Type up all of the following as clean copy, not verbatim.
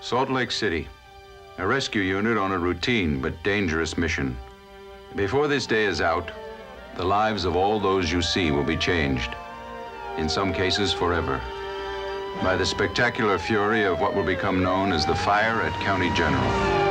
Salt Lake City. A rescue unit on a routine but dangerous mission. Before this day is out, the lives of all those you see will be changed. In some cases, forever. By the spectacular fury of what will become known as the fire at County General.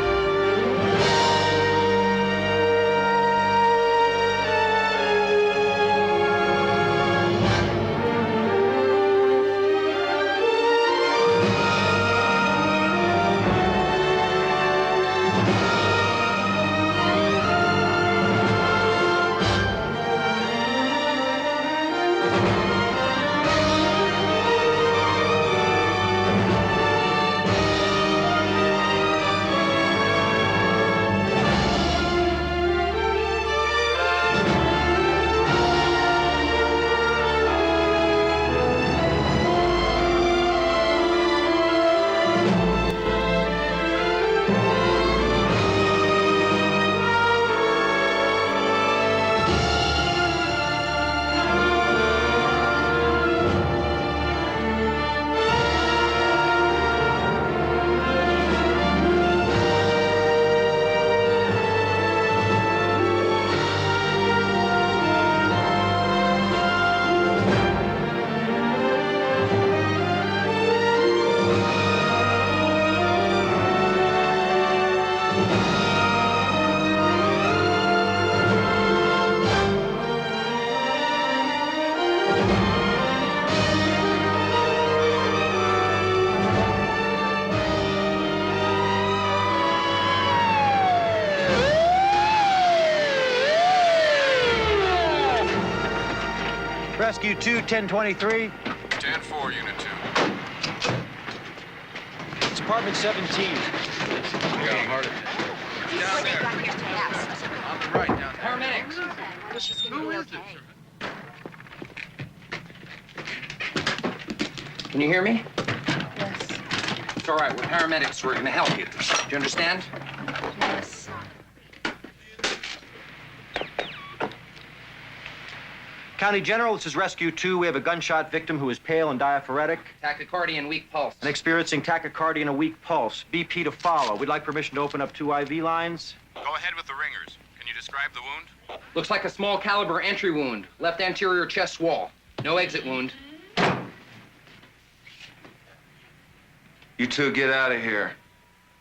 Rescue 2, 1023. 10-4, Unit 2. It's apartment 17. We got him harder. Down there. On the right, down there. Paramedics. Who is it? Can you hear me? Yes. It's all right. We're paramedics. We're going to help you. Do you understand? Yes. County General, this is Rescue 2. We have a gunshot victim who is pale and diaphoretic Tachycardia and weak pulse. and experiencing tachycardia and a weak pulse. BP to follow. We'd like permission to open up 2 IV lines. Go ahead with the ringers. Can you describe the wound? Looks like a small caliber entry wound. Left anterior chest wall. No exit wound. You two get out of here.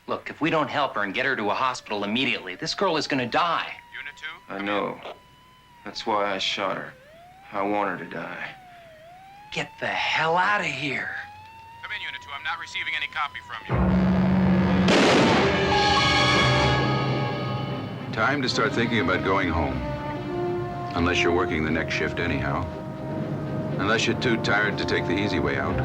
Look, if we don't help her and get her to a hospital immediately, this girl is going to die. Unit 2? I know. That's why I shot her. I want her to die. Get the hell out of here. Come in, Unit 2. I'm not receiving any copy from you. Time to start thinking about going home. Unless you're working the next shift anyhow. Unless you're too tired to take the easy way out.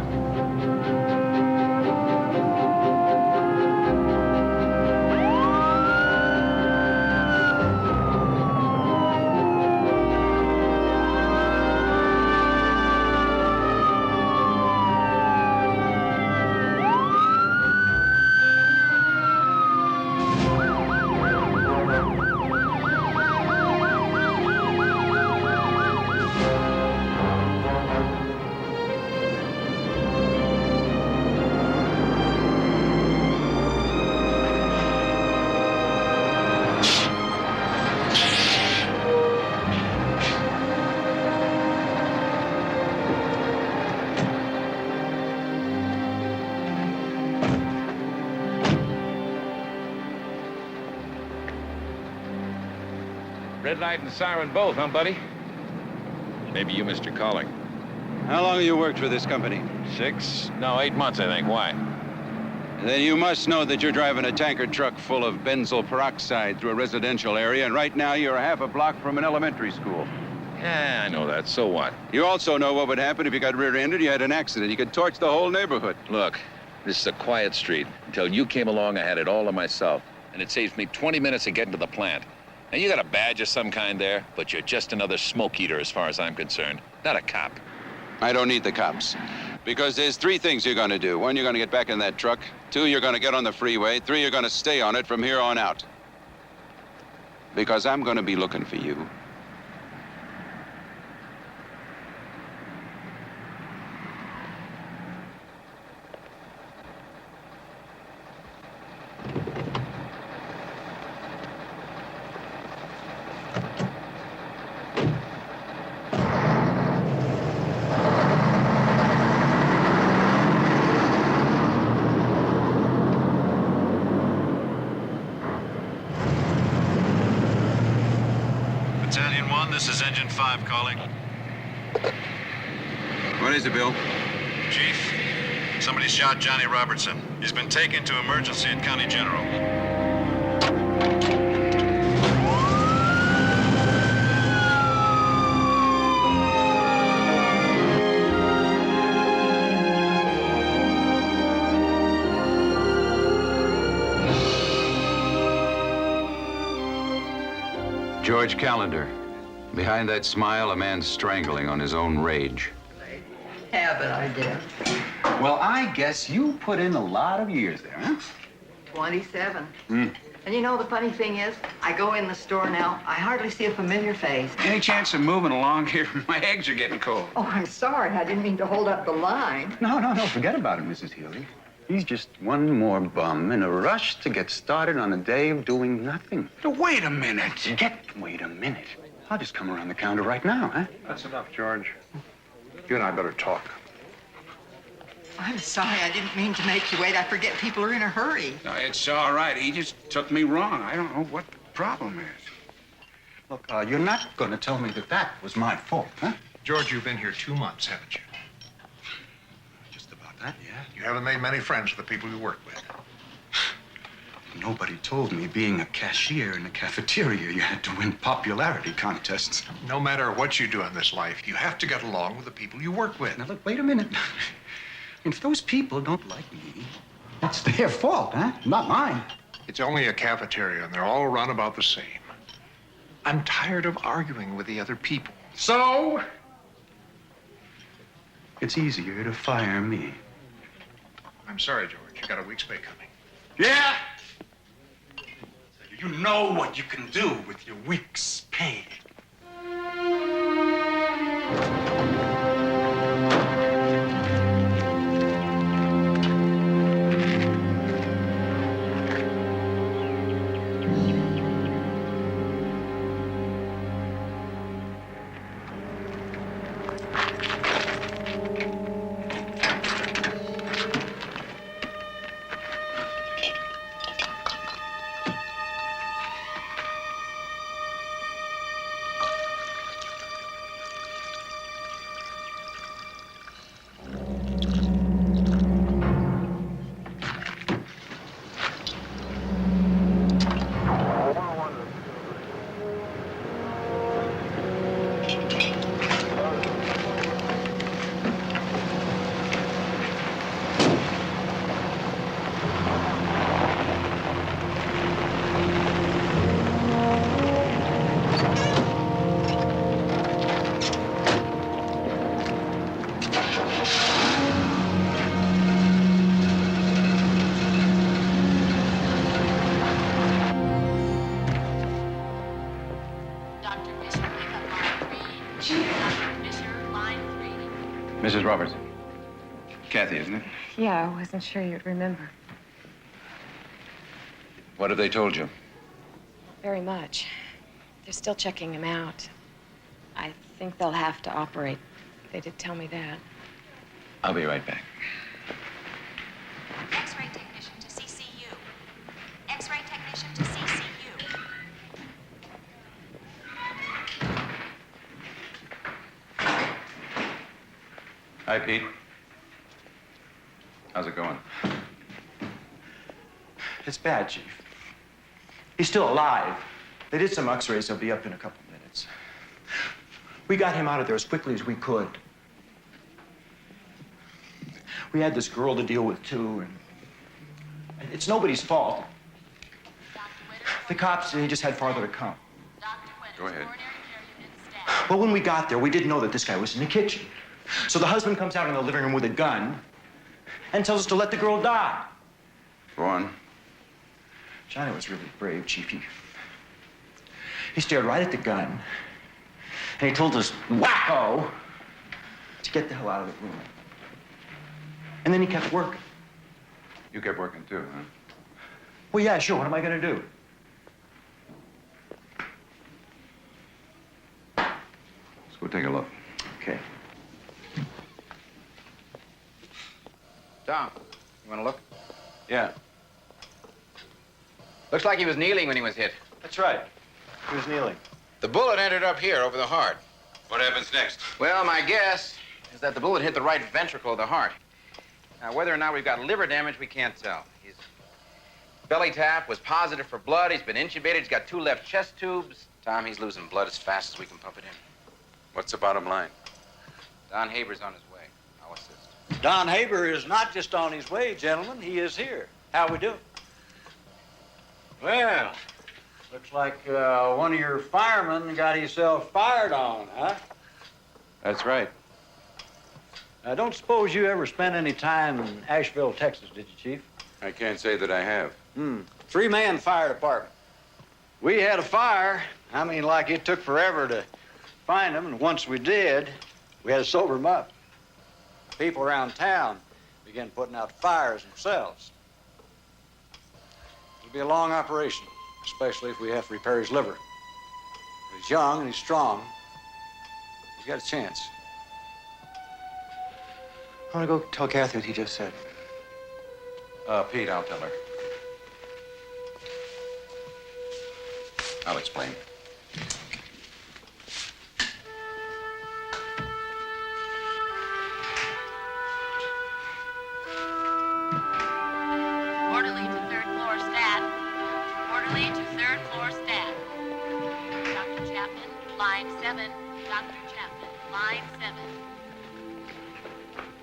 Red light and siren both, huh, buddy? Maybe you missed your calling. How long have you worked for this company? 8 months, I think. Why? Then you must know that you're driving a tanker truck full of benzyl peroxide through a residential area, and right now you're a half a block from an elementary school. Yeah, I know that. So what? You also know what would happen if you got rear-ended, you had an accident. You could torch the whole neighborhood. Look, this is a quiet street. Until you came along, I had it all to myself. And it saves me 20 minutes of getting to the plant. Now, you got a badge of some kind there, but you're just another smoke eater as far as I'm concerned. Not a cop. I don't need the cops. Because there's 3 things you're going to do. 1, you're going to get back in that truck. 2, you're going to get on the freeway. 3, you're going to stay on it from here on out. Because I'm going to be looking for you. this is Engine 5 calling. What is it, Bill? Chief, somebody shot Johnny Robertson. He's been taken to emergency at County General. George Calendar. Behind that smile, a man strangling on his own rage. Habit, I guess. Well, I guess you put in a lot of years there, huh? 27. And you know, the funny thing is, I go in the store now, I hardly see a familiar face. Any chance of moving along here? My eggs are getting cold. Oh, I'm sorry. I didn't mean to hold up the line. No, forget about it, Mrs. Healy. He's just one more bum in a rush to get started on a day of doing nothing. Now, wait a minute. Wait a minute. I'll just come around the counter right now, huh? That's enough, George. You and I better talk. I'm sorry. I didn't mean to make you wait. I forget people are in a hurry. No, it's all right. He just took me wrong. I don't know what the problem is. Look, you're not going to tell me that was my fault, huh? George, you've been here 2 months, haven't you? Just about that, yeah. You haven't made many friends with the people you work with. Nobody told me being a cashier in a cafeteria, you had to win popularity contests. No matter what you do in this life, you have to get along with the people you work with. Now, look, wait a minute. If those people don't like me, that's their fault, huh? Not mine. It's only a cafeteria, and they're all run about the same. I'm tired of arguing with the other people. So? It's easier to fire me. I'm sorry, George. You got a week's pay coming. Yeah? You know what you can do with your week's pay. Mrs. Robertson. Kathy, isn't it? Yeah, I wasn't sure you'd remember. What have they told you? Very much. They're still checking him out. I think they'll have to operate. They did tell me that. I'll be right back. X-ray technician to CCU. X-ray technician to CCU. Hi, Pete. How's it going? It's bad, Chief. He's still alive. They did some x-rays. He'll be up in a couple minutes. We got him out of there as quickly as we could. We had this girl to deal with, too, and it's nobody's fault. The cops, they just had farther to come. Go ahead. Well, when we got there, we didn't know that this guy was in the kitchen. So the husband comes out in the living room with a gun and tells us to let the girl die. Go on. Johnny was really brave, Chief. He stared right at the gun, and he told us, wacko, to get the hell out of the room. And then he kept working. You kept working too, huh? Well, yeah, sure. What am I going to do? Let's go take a look. Okay. Tom, you want to look? Yeah. Looks like he was kneeling when he was hit. That's right. He was kneeling. The bullet ended up here over the heart. What happens next? Well, my guess is that the bullet hit the right ventricle of the heart. Now, whether or not we've got liver damage, we can't tell. His belly tap was positive for blood. He's been intubated. He's got 2 left chest tubes. Tom, he's losing blood as fast as we can pump it in. What's the bottom line? Don Haber's on his way. I'll assist. Don Haber is not just on his way, gentlemen. He is here. How we doing? Well, looks like one of your firemen got himself fired on, huh? That's right. I don't suppose you ever spent any time in Asheville, Texas, did you, Chief? I can't say that I have. 3-man fire department. We had a fire. I mean, like it took forever to find them, and once we did, we had to sober them up. People around town began putting out fires themselves. It'll be a long operation, especially if we have to repair his liver. He's young and he's strong. He's got a chance. I want to go tell Kathy what he just said. Pete, I'll tell her. I'll explain. Orderly to 3rd floor stat. Orderly to 3rd floor stat. Dr. Chapman, line 7. Dr. Chapman, line 7.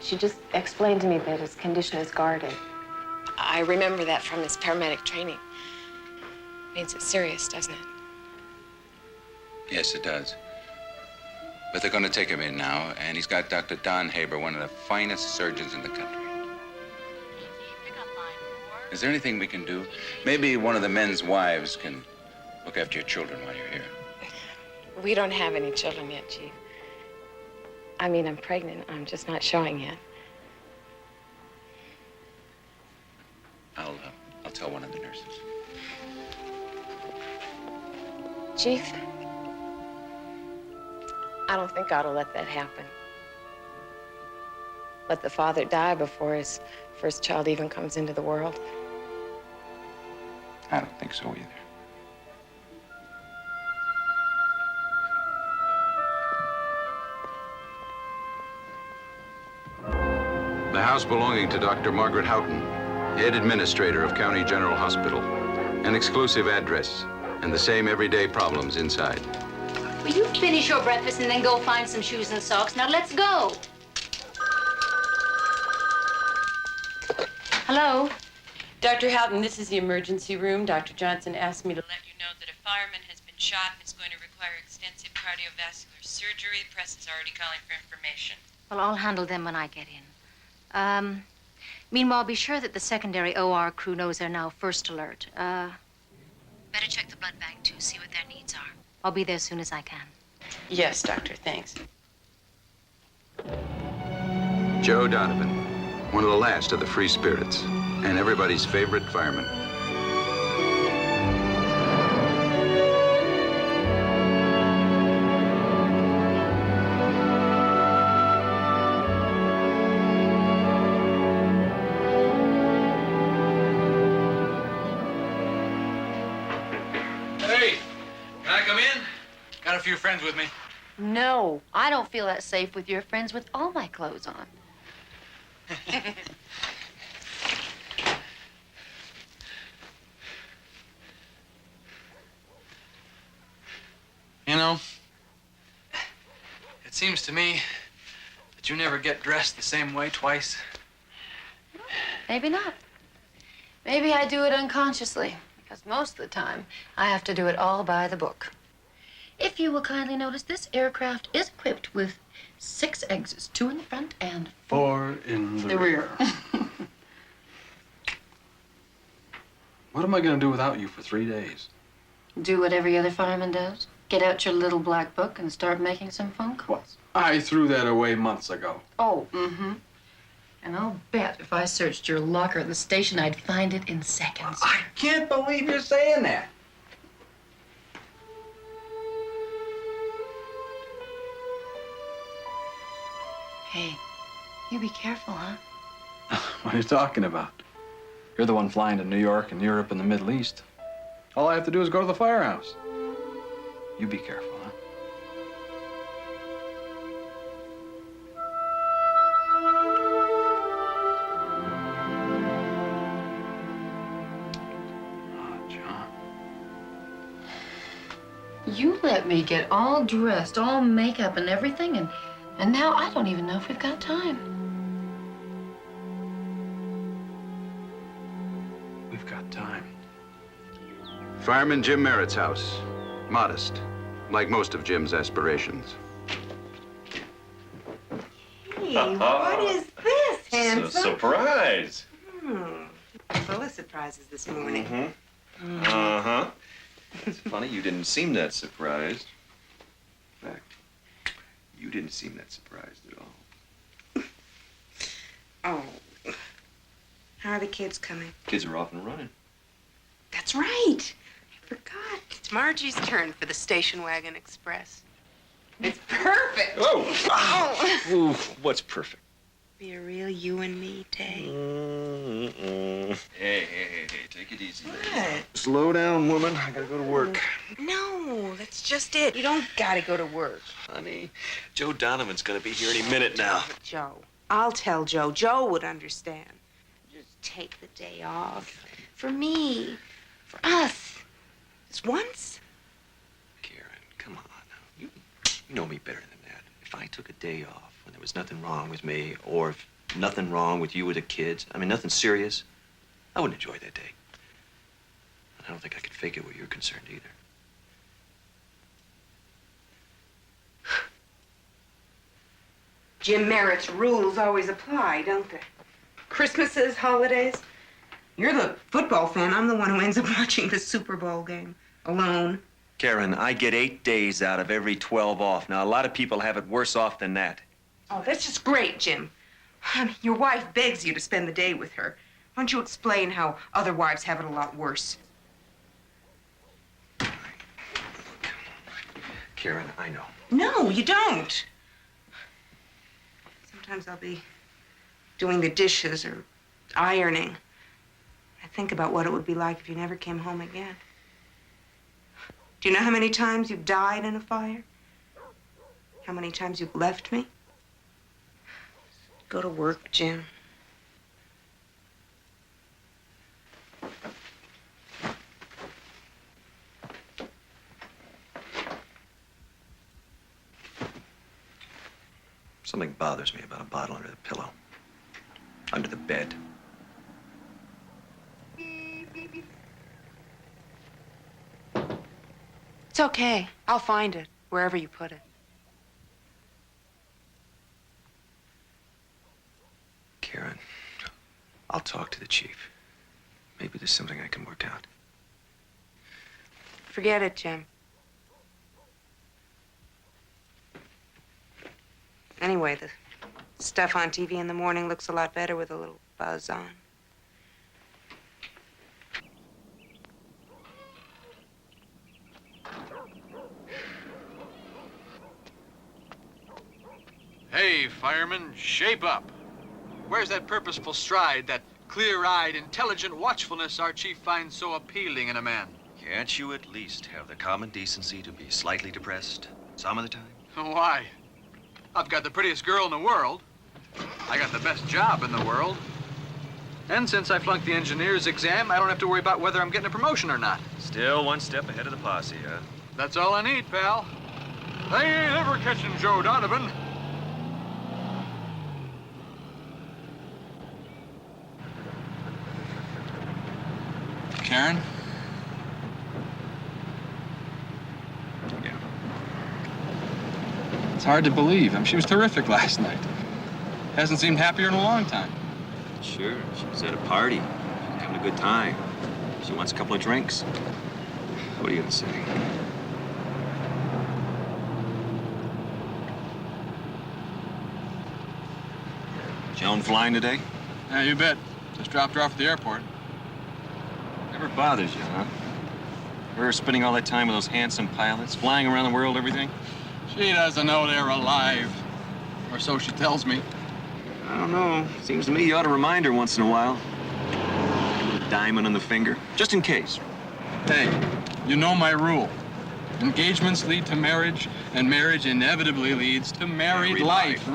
She just explained to me that his condition is guarded. I remember that from his paramedic training. Means it's serious, doesn't it? Yes, it does. But they're going to take him in now, and he's got Dr. Don Haber, one of the finest surgeons in the country. Is there anything we can do? Maybe one of the men's wives can look after your children while you're here. We don't have any children yet, Chief. I mean, I'm pregnant. I'm just not showing yet. I'll tell one of the nurses. Chief, I don't think I ought to let that happen. Let the father die before his first child even comes into the world. I don't think so either. The house belonging to Dr. Margaret Houghton, head administrator of County General Hospital. An exclusive address and the same everyday problems inside. Will you finish your breakfast and then go find some shoes and socks? Now let's go. Hello? Dr. Houghton, this is the emergency room. Dr. Johnson asked me to let you know that a fireman has been shot and is going to require extensive cardiovascular surgery. The press is already calling for information. Well, I'll handle them when I get in. Meanwhile, be sure that the secondary OR crew knows they're now first alert. Better check the blood bank, too, see what their needs are. I'll be there as soon as I can. Yes, Doctor, thanks. Joe Donovan, one of the last of the free spirits, and everybody's favorite fireman. Hey, can I come in? Got a few friends with me. No, I don't feel that safe with your friends with all my clothes on. You know, it seems to me that you never get dressed the same way twice. Maybe not. Maybe I do it unconsciously, because most of the time I have to do it all by the book. If you will kindly notice, this aircraft is equipped with 6 exits, 2 in the front and 4 in the rear. What am I going to do without you for 3 days? Do what every other fireman does. Get out your little black book and start making some phone calls. I threw that away months ago. Oh, mm-hmm. And I'll bet if I searched your locker at the station, I'd find it in seconds. I can't believe you're saying that. Hey, you be careful, huh? What are you talking about? You're the one flying to New York and Europe and the Middle East. All I have to do is go to the firehouse. You be careful, huh? You let me get all dressed, all makeup and everything, and now I don't even know if we've got time. We've got time. Fireman Jim Merritt's house. Modest, like most of Jim's aspirations. Hey, what is this, handsome? Surprise. Full of surprises this morning. Mm-hmm. Uh-huh. It's funny, you didn't seem that surprised. In fact, you didn't seem that surprised at all. Oh. How are the kids coming? Kids are off and running. That's right. I forgot. It's Margie's turn for the station wagon express. It's perfect. Oh! Ooh, what's perfect? Be a real you and me day. Hey, take it easy. What? Slow down, woman. I gotta go to work. No, that's just it. You don't gotta go to work. Honey, Joe Donovan's gonna be here any minute now. Joe. I'll tell Joe. Joe would understand. Just take the day off. For me. For us. Just once. Karen, come on now. You know me better than that. If I took a day off when there was nothing wrong with me, or if nothing wrong with you or the kids, I mean, nothing serious, I wouldn't enjoy that day. I don't think I could fake it where you're concerned either. Jim Merritt's rules always apply, don't they? Christmases, holidays. You're the football fan. I'm the one who ends up watching the Super Bowl game alone. Karen, I get 8 days out of every 12 off. Now, a lot of people have it worse off than that. Oh, that's just great, Jim. I mean, your wife begs you to spend the day with her. Why don't you explain how other wives have it a lot worse? Karen, I know. No, you don't. Sometimes I'll be doing the dishes or ironing. I think about what it would be like if you never came home again. Do you know how many times you've died in a fire? How many times you've left me? Go to work, Jim. Something bothers me about a bottle under the pillow. Under the bed. It's okay. I'll find it, wherever you put it. Karen, I'll talk to the chief. Maybe there's something I can work out. Forget it, Jim. Anyway, the stuff on TV in the morning looks a lot better with a little buzz on. Hey, fireman, shape up. Where's that purposeful stride, that clear-eyed, intelligent watchfulness our chief finds so appealing in a man? Can't you at least have the common decency to be slightly depressed some of the time? Why? I've got the prettiest girl in the world. I got the best job in the world. And since I flunked the engineer's exam, I don't have to worry about whether I'm getting a promotion or not. Still one step ahead of the posse, huh? That's all I need, pal. I ain't ever catching Joe Donovan. Karen? Yeah. It's hard to believe. I mean, she was terrific last night. Hasn't seemed happier in a long time. Sure, she was at a party. She was having a good time. She wants a couple of drinks. What are you gonna say? Joan flying today? Yeah, you bet. Just dropped her off at the airport. Never bothers you, huh? Her spending all that time with those handsome pilots, flying around the world, everything? She doesn't know they're alive. Or so she tells me. I don't know. Seems to me you ought to remind her once in a while. A little diamond on the finger, just in case. Hey, you know my rule. Engagements lead to marriage, and marriage inevitably leads to married life.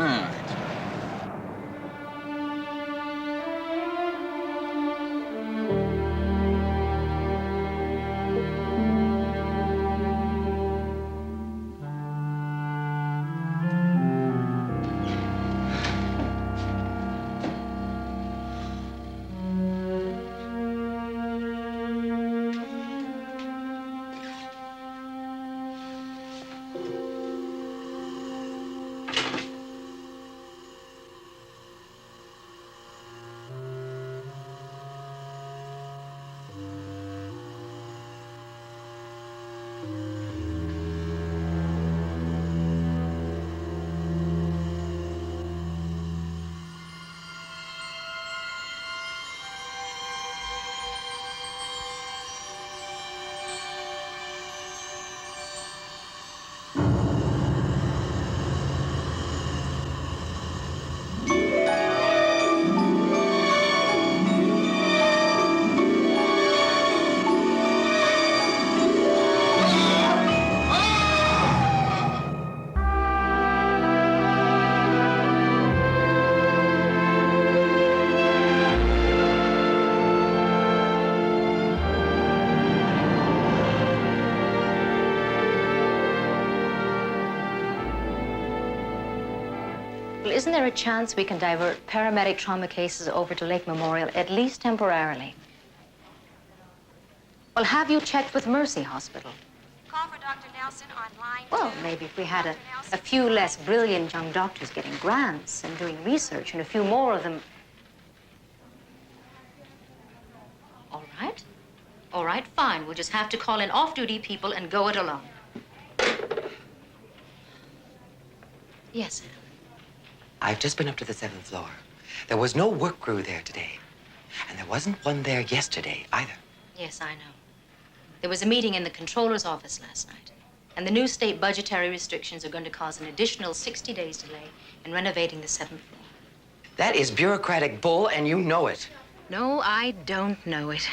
Well, isn't there a chance we can divert paramedic trauma cases over to Lake Memorial, at least temporarily? Well, have you checked with Mercy Hospital? Call for Dr. Nelson on line Well, 2. maybe if we had a few less brilliant young doctors getting grants and doing research and a few more of them. All right. All right, fine. We'll just have to call in off-duty people and go it alone. Yes. I've just been up to the 7th floor. There was no work crew there today. And there wasn't one there yesterday either. Yes, I know. There was a meeting in the controller's office last night. And the new state budgetary restrictions are going to cause an additional 60 days delay in renovating the 7th floor. That is bureaucratic bull, and you know it. No, I don't know it.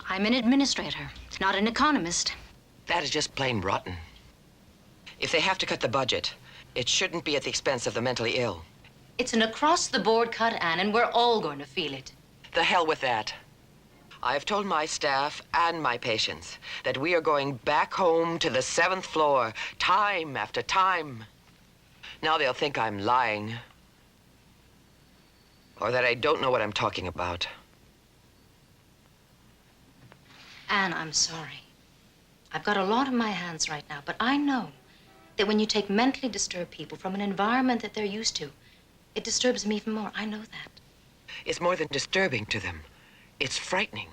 I'm an administrator, not an economist. That is just plain rotten. If they have to cut the budget, it shouldn't be at the expense of the mentally ill. It's an across-the-board cut, Anne, and we're all going to feel it. The hell with that. I've told my staff and my patients that we are going back home to the 7th floor, time after time. Now they'll think I'm lying. Or that I don't know what I'm talking about. Anne, I'm sorry. I've got a lot on my hands right now, but I know that when you take mentally disturbed people from an environment that they're used to, it disturbs them even more. I know that. It's more than disturbing to them. It's frightening.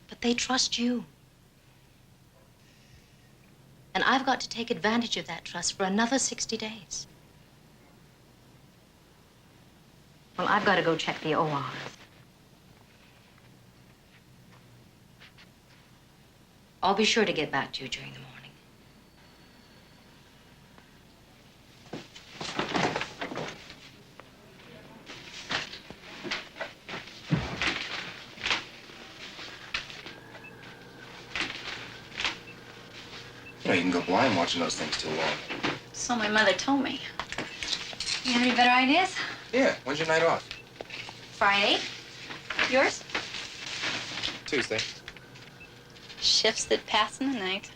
But they trust you. And I've got to take advantage of that trust for another 60 days. Well, I've got to go check the OR. I'll be sure to get back to you during the morning. You know, you can go blind watching those things too long. So my mother told me. You have any better ideas? Yeah, when's your night off? Friday. Yours? Tuesday. Shifts that pass in the night.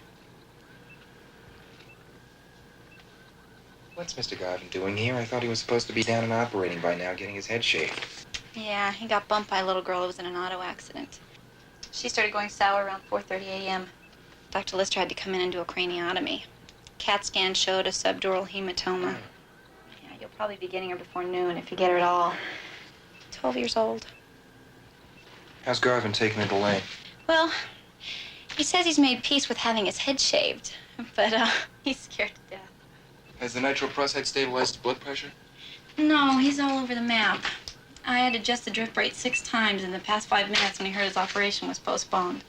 What's Mr. Garvin doing here? I thought he was supposed to be down and operating by now, getting his head shaved. Yeah, he got bumped by a little girl who was in an auto accident. She started going sour around 4:30 a.m. Dr. Lister had to come in and do a craniotomy. CAT scan showed a subdural hematoma. Yeah, you'll probably be getting her before noon if you get her at all. 12 years old. How's Garvin taking the delay? Well, he says he's made peace with having his head shaved, but he's scared to death. Has the nitroproside stabilized his blood pressure? No, he's all over the map. I had to adjust the drip rate 6 times in the past 5 minutes when he heard his operation was postponed.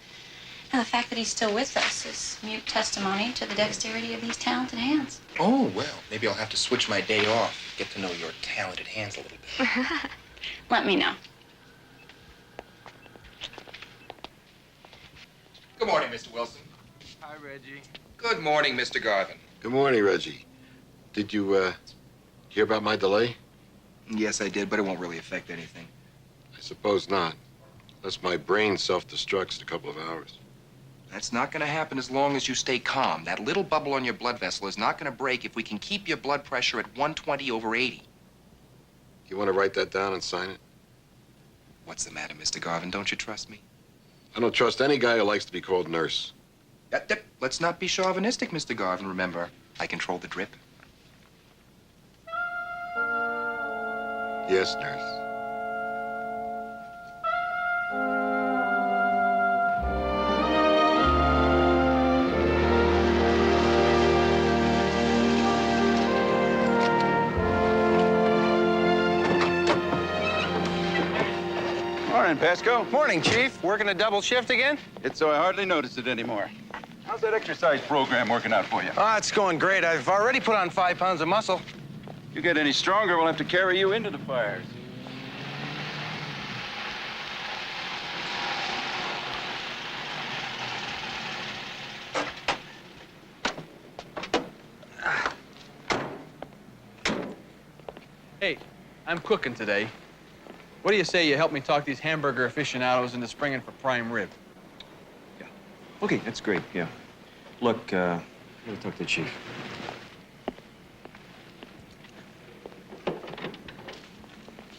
And the fact that he's still with us is mute testimony to the dexterity of these talented hands. Oh, well, maybe I'll have to switch my day off. Get to know your talented hands a little bit. Let me know. Good morning, Mr. Wilson. Hi, Reggie. Good morning, Mr. Garvin. Good morning, Reggie. Did you, hear about my delay? Yes, I did, but it won't really affect anything. I suppose not. Unless my brain self-destructs in a couple of hours. That's not going to happen as long as you stay calm. That little bubble on your blood vessel is not going to break if we can keep your blood pressure at 120/80. You want to write that down and sign it? What's the matter, Mr. Garvin? Don't you trust me? I don't trust any guy who likes to be called nurse. Let's not be chauvinistic, Mr. Garvin. Remember, I control the drip. Yes, nurse. Morning, Pasco. Morning, Chief. Working a double shift again? It's so I hardly notice it anymore. How's that exercise program working out for you? Ah, it's going great. I've already put on 5 pounds of muscle. You get any stronger, we'll have to carry you into the fires. Hey, I'm cooking today. What do you say you help me talk these hamburger aficionados into springing for prime rib? Okay, that's great, yeah. Look, I'm gonna talk to the chief.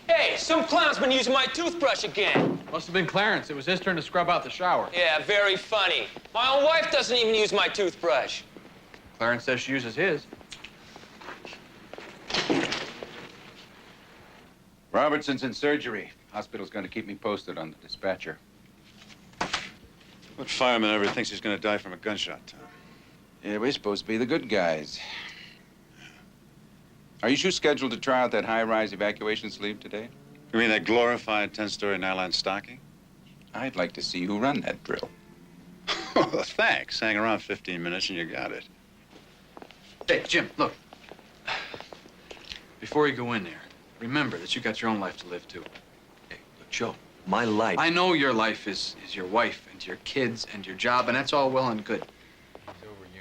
Hey, some clown's been using my toothbrush again. Must have been Clarence. It was his turn to scrub out the shower. Yeah, very funny. My own wife doesn't even use my toothbrush. Clarence says she uses his. Robertson's in surgery. Hospital's going to keep me posted on the dispatcher. What fireman ever thinks he's gonna die from a gunshot, Tom? Yeah, we're supposed to be the good guys. Are you two scheduled to try out that high-rise evacuation sleeve today? You mean that glorified 10-story nylon stocking? I'd like to see you run that drill. Oh, thanks. Hang around 15 minutes and you got it. Hey, Jim, look. Before you go in there, remember that you got your own life to live, too. Look, Joe, my life... I know your life is your wife and your kids and your job, and that's all well and good.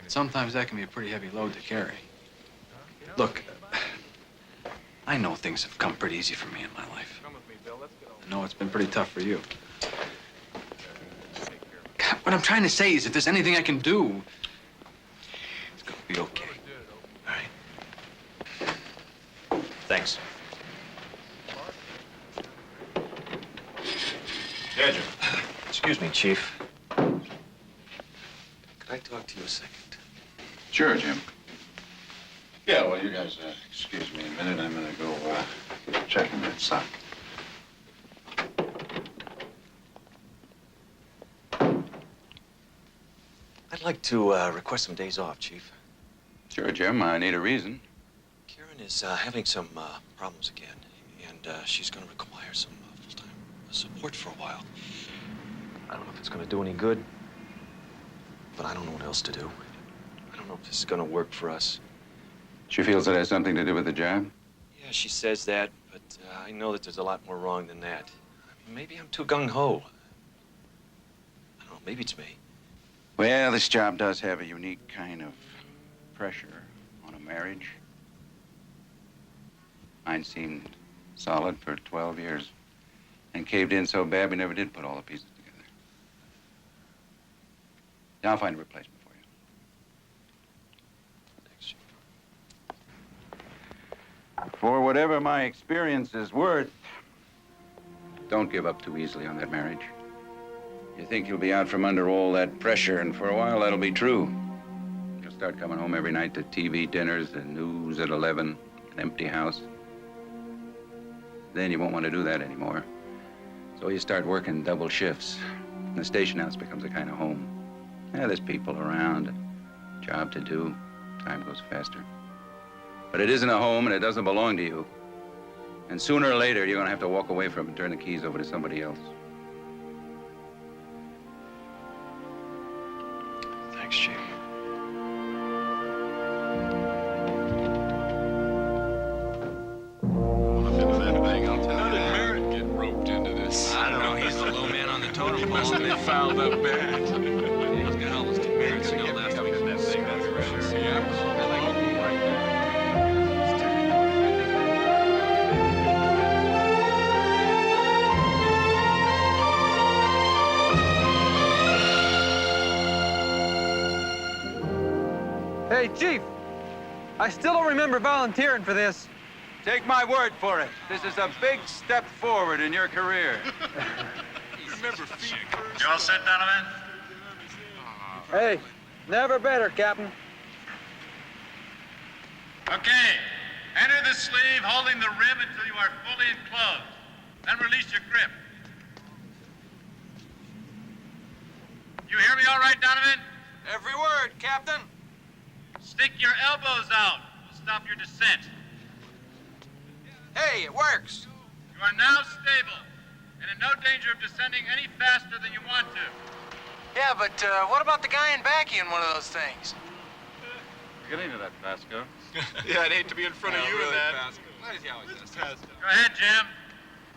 Sometimes that can be a pretty heavy load to carry. Look, I know things have come pretty easy for me in my life. I know it's been pretty tough for you. God, what I'm trying to say is if there's anything I can do, it's gonna be okay. All right? Thanks. Yeah, Jim. Excuse me, Chief. Could I talk to you a second? Sure, Jim. Yeah, well, you guys, excuse me a minute. I'm gonna go, check in that sock. I'd like to request some days off, Chief. Sure, Jim. I need a reason. Karen is having some problems again, and she's going to require some full-time support for a while. I don't know if it's going to do any good, but I don't know what else to do. I don't know if this is going to work for us. She feels it has something to do with the job? Yeah, she says that, but I know that there's a lot more wrong than that. I mean, maybe I'm too gung-ho. I don't know, maybe it's me. Well, this job does have a unique kind of pressure on a marriage. Mine seemed solid for 12 years and caved in so bad we never did put all the pieces together. Now I'll find a replacement for you. Thanks. For whatever my experience is worth, don't give up too easily on that marriage. You think you'll be out from under all that pressure, and for a while that'll be true. You'll start coming home every night to TV dinners, the news at 11, an empty house. Then you won't want to do that anymore. So you start working double shifts. And the station house becomes a kind of home. Yeah, there's people around, a job to do, time goes faster. But it isn't a home and it doesn't belong to you. And sooner or later, you're gonna have to walk away from it and turn the keys over to somebody else. Thanks, Chief. How did Merritt get roped into this? I don't know. He's the low man on the totem He pole. must have been fouled up bad. Hey, Chief, I still don't remember volunteering for this. Take my word for it. This is a big step forward in your career. Remember feet first. You all set, Donovan? Hey, never better, Captain. Okay. Enter the sleeve holding the rib until you are fully enclosed. Then release your grip. You hear me all right, Donovan? Every word, Captain. Stick your elbows out. We'll stop your descent. Hey, it works. You are now stable and in no danger of descending any faster than you want to. Yeah, but what about the guy in backy in one of those things? Get into that, Pasco. Yeah, I'd hate to be in front of you in that. Go ahead, Jim.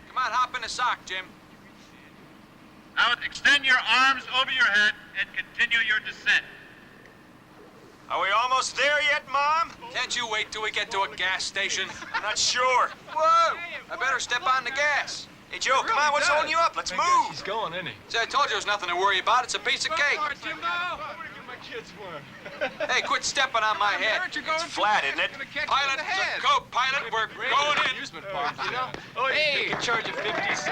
Come on, hop in the sock, Jim. Now extend your arms over your head and continue your descent. Are we almost there yet, Mom? Can't you wait till we get to a gas station? I'm not sure. Whoa! I better step on the gas. Hey, Joe, come on, what's holding you up? Let's move. He's going, isn't he? See, I told you there's nothing to worry about. It's a piece of cake. Hey, quit stepping on my head. It's flat, isn't it? Pilot, go, pilot, we're going in. Amusement park, you know? Hey, you can charge you 50 cents.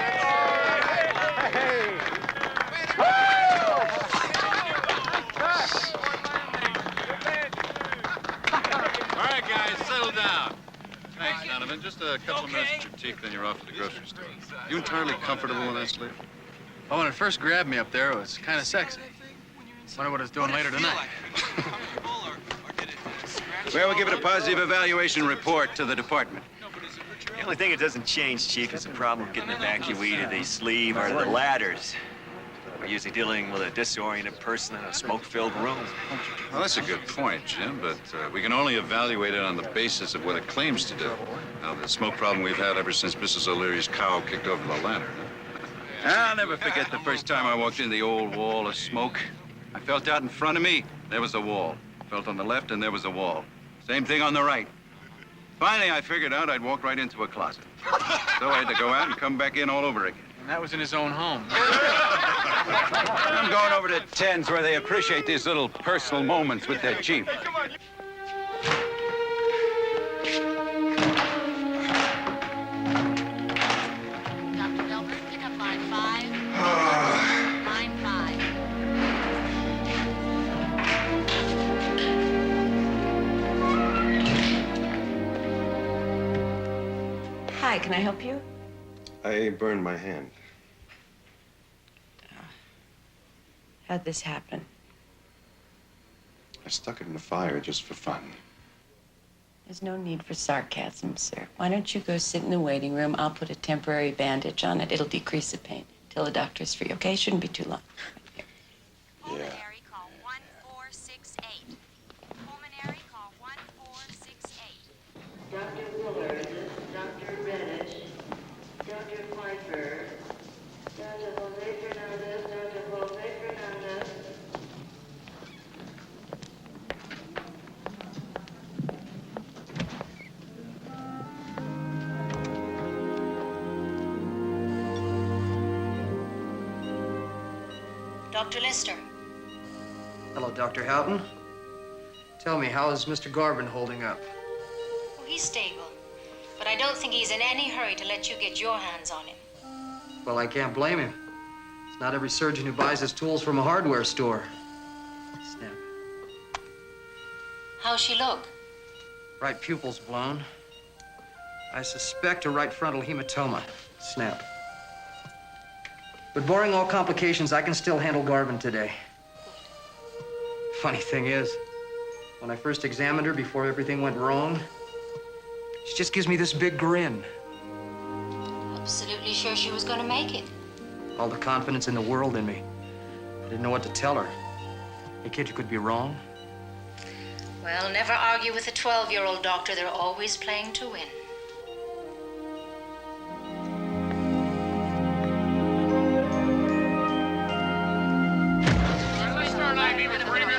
All right, guys, settle down. Thanks, Donovan. Just a couple of minutes at your teeth, then you're off to the grocery store. You entirely comfortable in that sleep? Well, when it first grabbed me up there, it was kind of sexy. Wonder what it's doing later tonight. Well, we'll give it a positive evaluation report to the department. The only thing it doesn't change, Chief, is the problem of getting evacuated. The sleeve or the ladders. We're usually dealing with a disoriented person in a smoke-filled room. Well, that's a good point, Jim, but we can only evaluate it on the basis of what it claims to do. Now, the smoke problem we've had ever since Mrs. O'Leary's cow kicked over the lantern. I'll never forget the first time I walked in the old wall of smoke. I felt out in front of me, there was a wall. Felt on the left, and there was a wall. Same thing on the right. Finally, I figured out I'd walk right into a closet. So I had to go out and come back in all over again. And that was in his own home. I'm going over to Tens where they appreciate these little personal moments with their chief. Dr. Delbert, pick up line 5. Line 5. Hi, can I help you? I burned my hand. How'd this happen? I stuck it in the fire just for fun. There's no need for sarcasm, sir. Why don't you go sit in the waiting room? I'll put a temporary bandage on it. It'll decrease the pain till the doctor's free, okay? Shouldn't be too long. Yeah. Pulmonary, call 1468. Pulmonary, call 1468. Dr. Willard, Dr. Reddish, Dr. Pfeiffer, Dr. Jose Fernandez, Dr. Jose Fernandez. Dr. Lister. Hello, Dr. Houghton. Tell me, how is Mr. Garvin holding up? Oh, he's stable. But I don't think he's in any hurry to let you get your hands on him. Well, I can't blame him. It's not every surgeon who buys his tools from a hardware store. Snap. How's she look? Right pupil's blown. I suspect a right frontal hematoma. Snap. But barring all complications, I can still handle Garvin today. Funny thing is, when I first examined her before everything went wrong, she just gives me this big grin. Absolutely sure she was going to make it. All the confidence in the world in me. I didn't know what to tell her. Hey, kid, you could be wrong. Well, never argue with a 12-year-old doctor. They're always playing to win.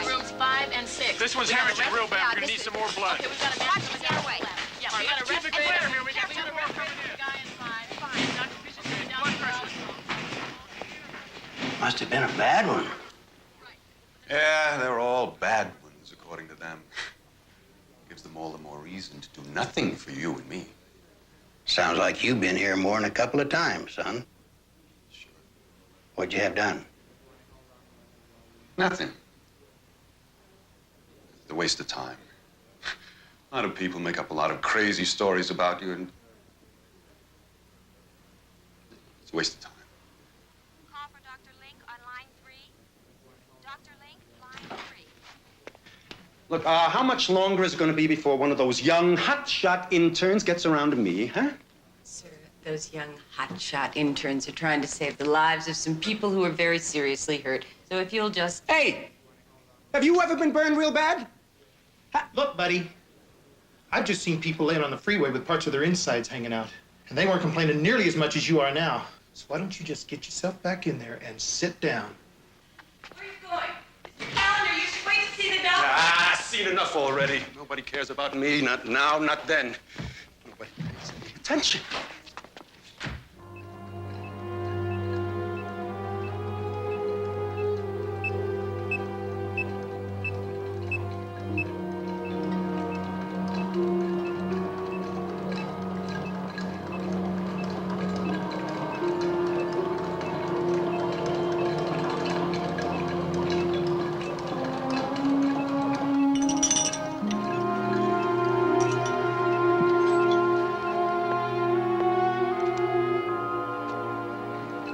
Rooms 5 and 6. This one's hemorrhaging real bad. We're gonna need some more blood. Okay, we've got to match the other way. Yeah, we got to rest the here. We got to keep it warm coming in. guy in 5. Fine. Dr. Bishop's down the Must have been a bad one. Yeah, they were all bad ones, according to them. all the more reason to do nothing for you and me. Sounds like you've been here more than a couple of times, son. Sure. What'd you have done? Nothing. It's a waste of time. A lot of people make up a lot of crazy stories about you, and it's a waste of time. Call for Dr. Link on line 3. Dr. Link, line 3. Look, how much longer is it going to be before one of those young, hotshot interns gets around to me, huh? Sir, those young hotshot interns are trying to save the lives of some people who are very seriously hurt. So if you'll just... Hey! Have you ever been burned real bad? Look, buddy, I've just seen people laying on the freeway with parts of their insides hanging out. And they weren't complaining nearly as much as you are now. So why don't you just get yourself back in there and sit down? Where are you going? Mr. Calendar, you should wait to see the doctor. I've seen enough already. Nobody cares about me, not now, not then. Nobody pays any attention.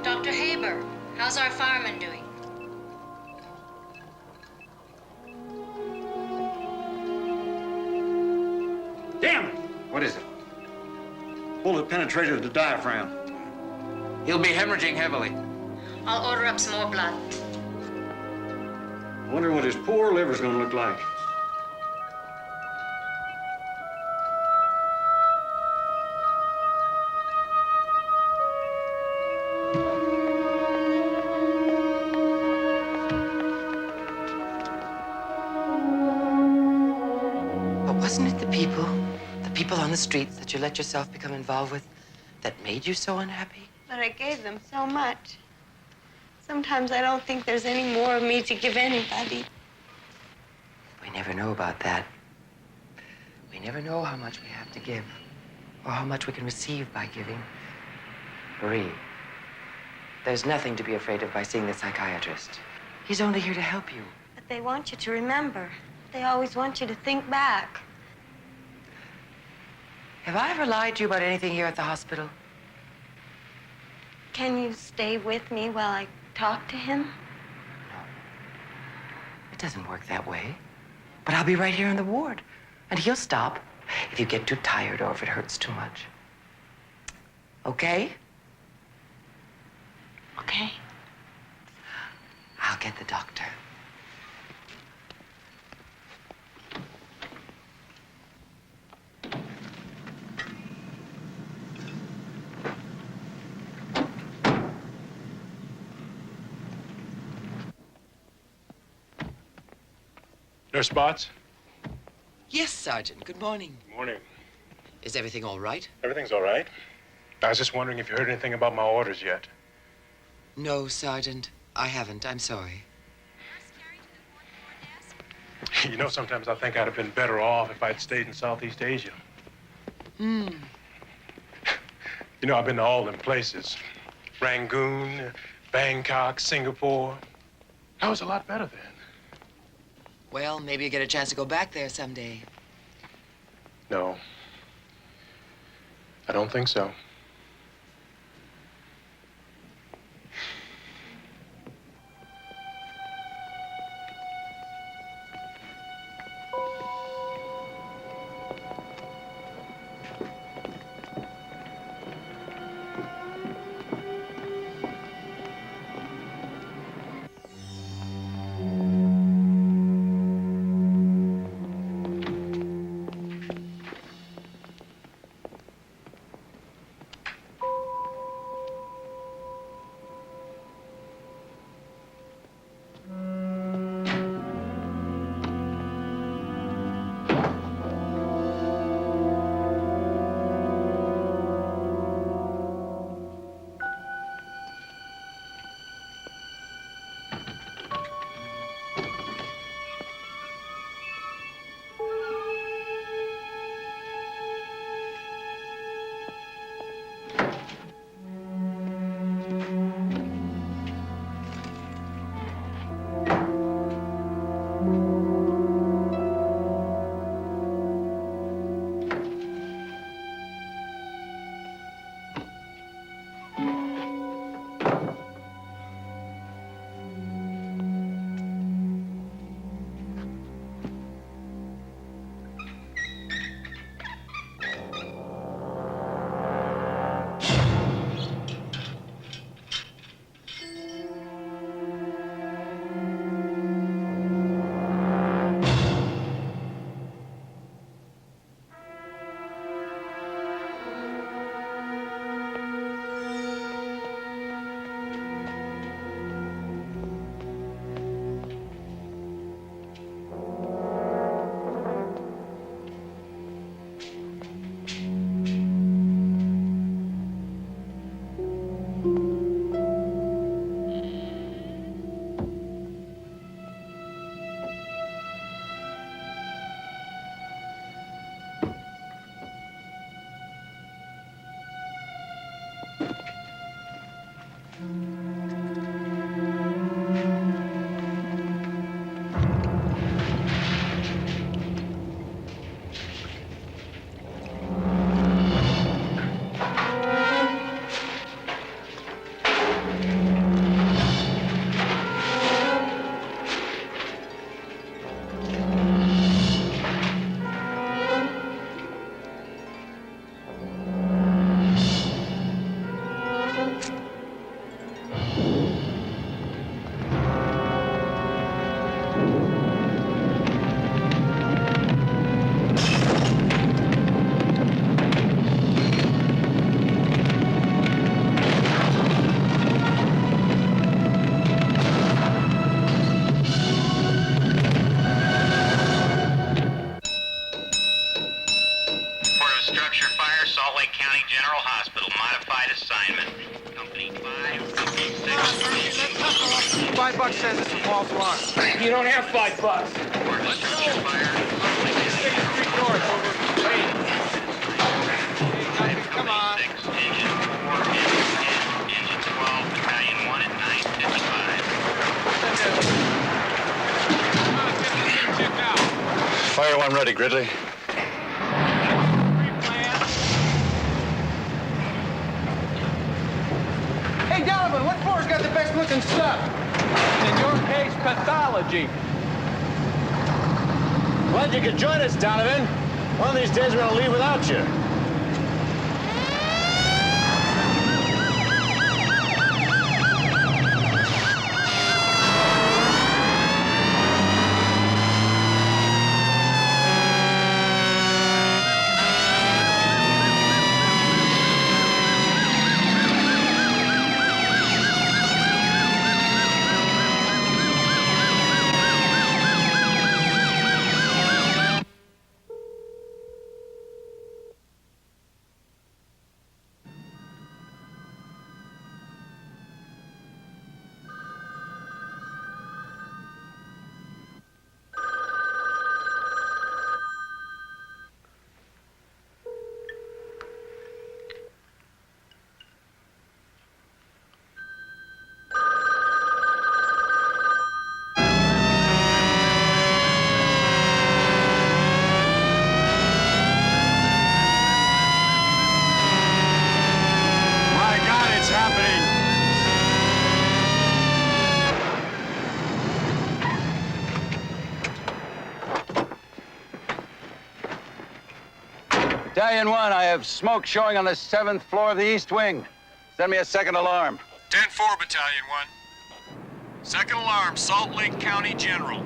Dr. Haber, how's our fireman doing? Damn it! What is it? Bullet penetrated the diaphragm. He'll be hemorrhaging heavily. I'll order up some more blood. I wonder what his poor liver's gonna look like. But wasn't it the people on the streets that you let yourself become involved with, that made you so unhappy? But I gave them so much. Sometimes I don't think there's any more of me to give anybody. We never know about that. We never know how much we have to give, or how much we can receive by giving. Marie, there's nothing to be afraid of by seeing the psychiatrist. He's only here to help you. But they want you to remember. They always want you to think back. Have I ever lied to you about anything here at the hospital? Can you stay with me while I talk to him? It doesn't work that way. But I'll be right here in the ward, and he'll stop if you get too tired or if it hurts too much. Okay? Okay. I'll get the doctor. Nurse Spots? Yes, Sergeant. Good morning. Good morning. Is everything all right? Everything's all right. I was just wondering if you heard anything about my orders yet. No, Sergeant. I haven't. I'm sorry. You know, sometimes I think I'd have been better off if I'd stayed in Southeast Asia. Hmm. You know, I've been to all them places. Rangoon, Bangkok, Singapore. I was a lot better then. Well, maybe you get a chance to go back there someday. No. I don't think so. structure fire, Salt Lake County General Hospital. Modified assignment. Company 5, Company 6. $5 says it's a false alarm. You don't have $5. Structure fire, Salt Lake County General Come on. 6, Engine 4, Engine 10, Engine 12, Battalion 1 at 9:55. Fire one ready, Gridley. Hey, Donovan, what floor's got the best looking stuff? In your case, pathology. Glad you could join us, Donovan. One of these days we're gonna leave without you. Battalion 1, I have smoke showing on the 7th floor of the East Wing. Send me a second alarm. 10-4, Battalion 1. Second alarm, Salt Lake County General.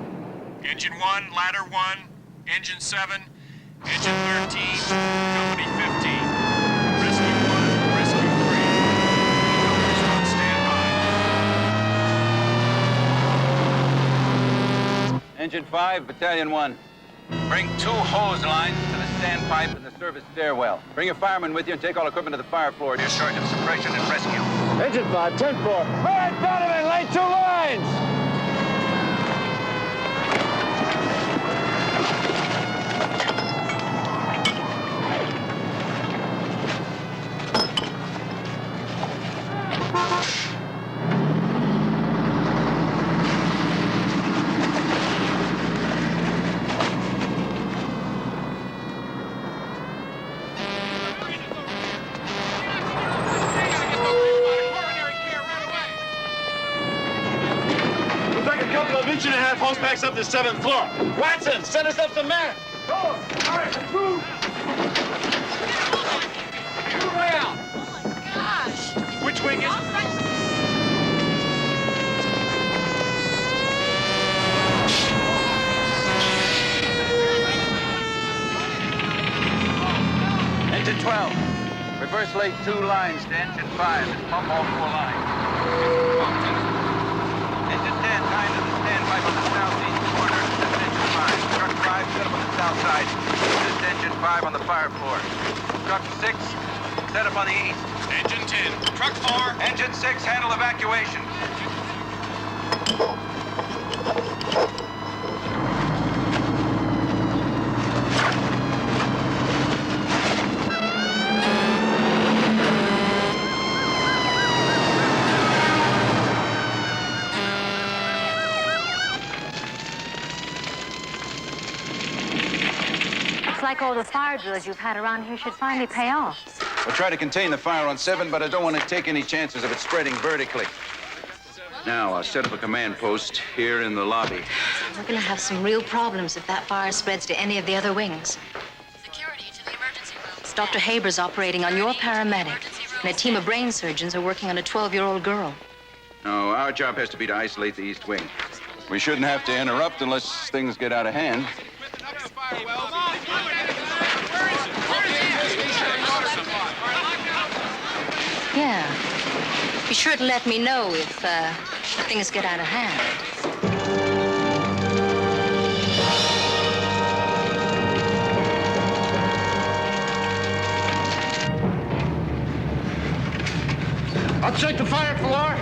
Engine 1, Ladder 1, Engine 7, Engine 13, Company 15. Rescue 1, Rescue 3. Numbers 1, stand by. Engine 5, Battalion 1. Bring 2 hose lines to the standpipe and the service stairwell. Bring your firemen with you and take all equipment to the fire floor. You're short of suppression and rescue. Engine 5, 10-4. All right, Donovan, lay 2 lines. Inch-and-a-half hose packs up to the 7th floor. Watson, send us up some men. Go. All right, let's move. Move around. Gosh. Which wing is it? Engine 12. Reverse lay 2 lines to Engine 5 and pump all 4 lines. Engine 10, tie into the standpipe on the southeast corner. That's Engine 5. Truck 5, set up on the south side. Assist Engine 5 on the fire floor. Truck 6, set up on the east. Engine 10. Truck 4. Engine 6, handle evacuation. Looks like all the fire drills you've had around here should finally pay off. We'll try to contain the fire on 7, but I don't want to take any chances of it spreading vertically. Now, I'll set up a command post here in the lobby. We're going to have some real problems if that fire spreads to any of the other wings. Security to the emergency room. Dr. Haber's operating on your paramedic, and a team of brain surgeons are working on a 12-year-old girl. No, our job has to be to isolate the East Wing. We shouldn't have to interrupt unless things get out of hand. Yeah. Be sure to let me know if things get out of hand. I'll check the fire floor.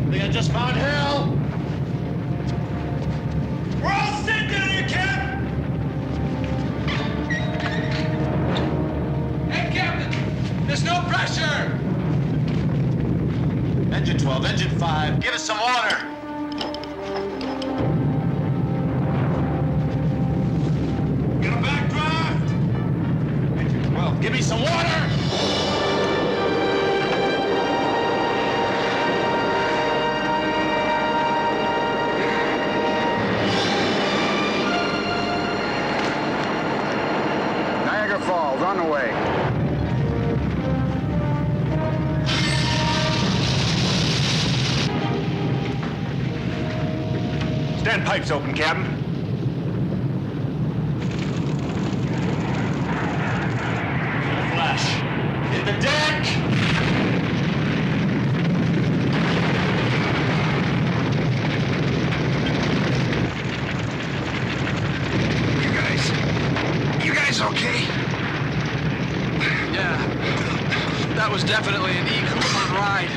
I think I just found hell. We're all sick down here, Cap! Hey, Captain! There's no pressure! Engine 12, engine 5, give us some water. Get a backdraft. Engine 12, give me some water. Niagara Falls, on the way. Stand pipes open, Captain. Flash. Hit the deck! You guys okay? Yeah. That was definitely an E-coupon ride.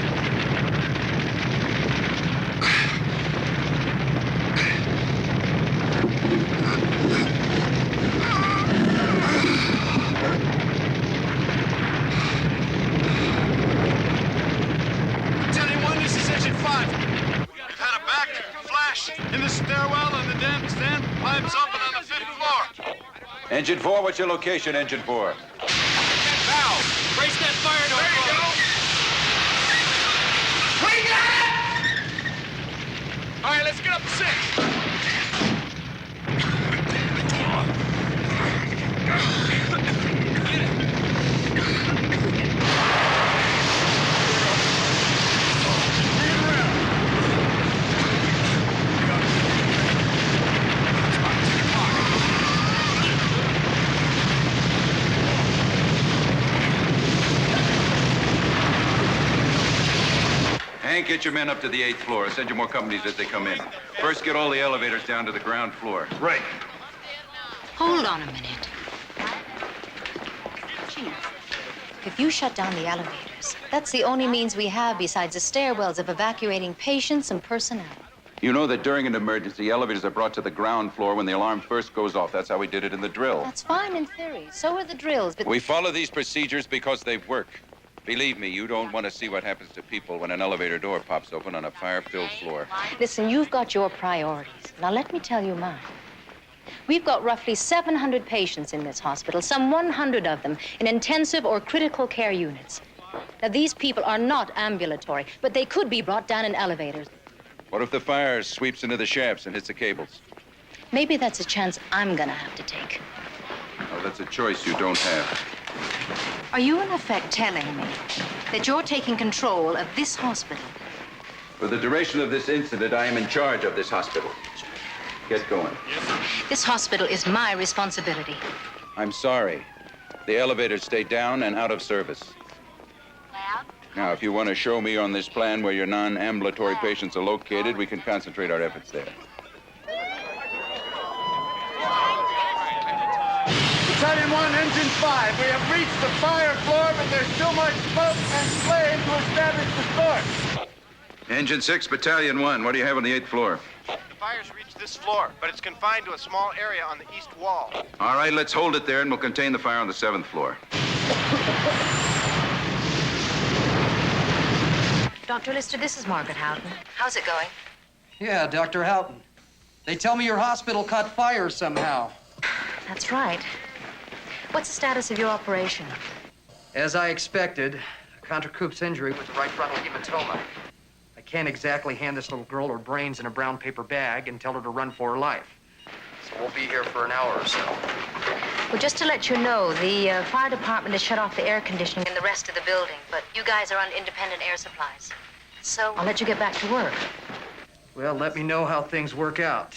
This is engine 5. We've had a back flash in the stairwell and the damn stand pipes open on the 5th floor. Engine 4, what's your location, Engine 4? Valve! Brace that fire door! There you go! We got it! All right, let's get up to 6. Hank, get your men up to the 8th floor. Send you more companies as they come in. First, get all the elevators down to the ground floor. Right. Hold on a minute. Chief, if you shut down the elevators, that's the only means we have besides the stairwells of evacuating patients and personnel. You know that during an emergency, elevators are brought to the ground floor when the alarm first goes off. That's how we did it in the drill. That's fine in theory. So are the drills, but... We follow these procedures because they work. Believe me, you don't want to see what happens to people when an elevator door pops open on a fire-filled floor. Listen, you've got your priorities. Now, let me tell you mine. We've got roughly 700 patients in this hospital, some 100 of them in intensive or critical care units. Now, these people are not ambulatory, but they could be brought down in elevators. What if the fire sweeps into the shafts and hits the cables? Maybe that's a chance I'm gonna have to take. Oh, that's a choice you don't have. Are you, in effect, telling me that you're taking control of this hospital? For the duration of this incident, I am in charge of this hospital. Get going. This hospital is my responsibility. I'm sorry. The elevators stay down and out of service. Now, if you want to show me on this plan where your non-ambulatory patients are located, we can concentrate our efforts there. Battalion 1, Engine 5. We have reached the fire floor, but there's still much smoke and flame to establish the source. Engine 6, Battalion 1. What do you have on the 8th floor? The fire's reached this floor, but it's confined to a small area on the east wall. All right, let's hold it there, and we'll contain the fire on the 7th floor. Dr. Lister, this is Margaret Houghton. How's it going? Yeah, Dr. Houghton. They tell me your hospital caught fire somehow. That's right. What's the status of your operation? As I expected, a contra-Coup's injury with the right frontal hematoma. I can't exactly hand this little girl her brains in a brown paper bag and tell her to run for her life. So we'll be here for an hour or so. Well, just to let you know, the fire department has shut off the air conditioning in the rest of the building, but you guys are on independent air supplies. So I'll let you get back to work. Well, let me know how things work out.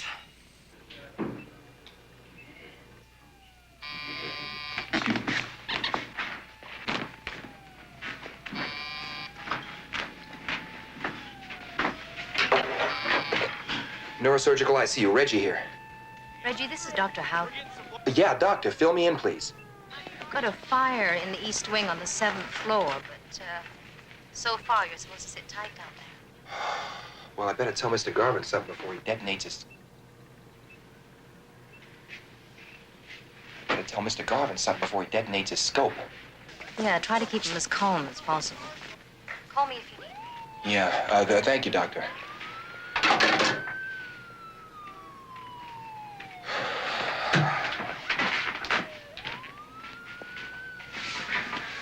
Neurosurgical ICU. Reggie here. Reggie, this is Dr. Howden. Yeah, doctor, fill me in, please. I've got a fire in the east wing on the 7th floor, but so far you're supposed to sit tight down there. Well, I better tell Mr. Garvin something before he detonates his... Better tell Mr. Garvin something before he detonates his scope. Yeah, try to keep him as calm as possible. Call me if you need me. Yeah, thank you, doctor.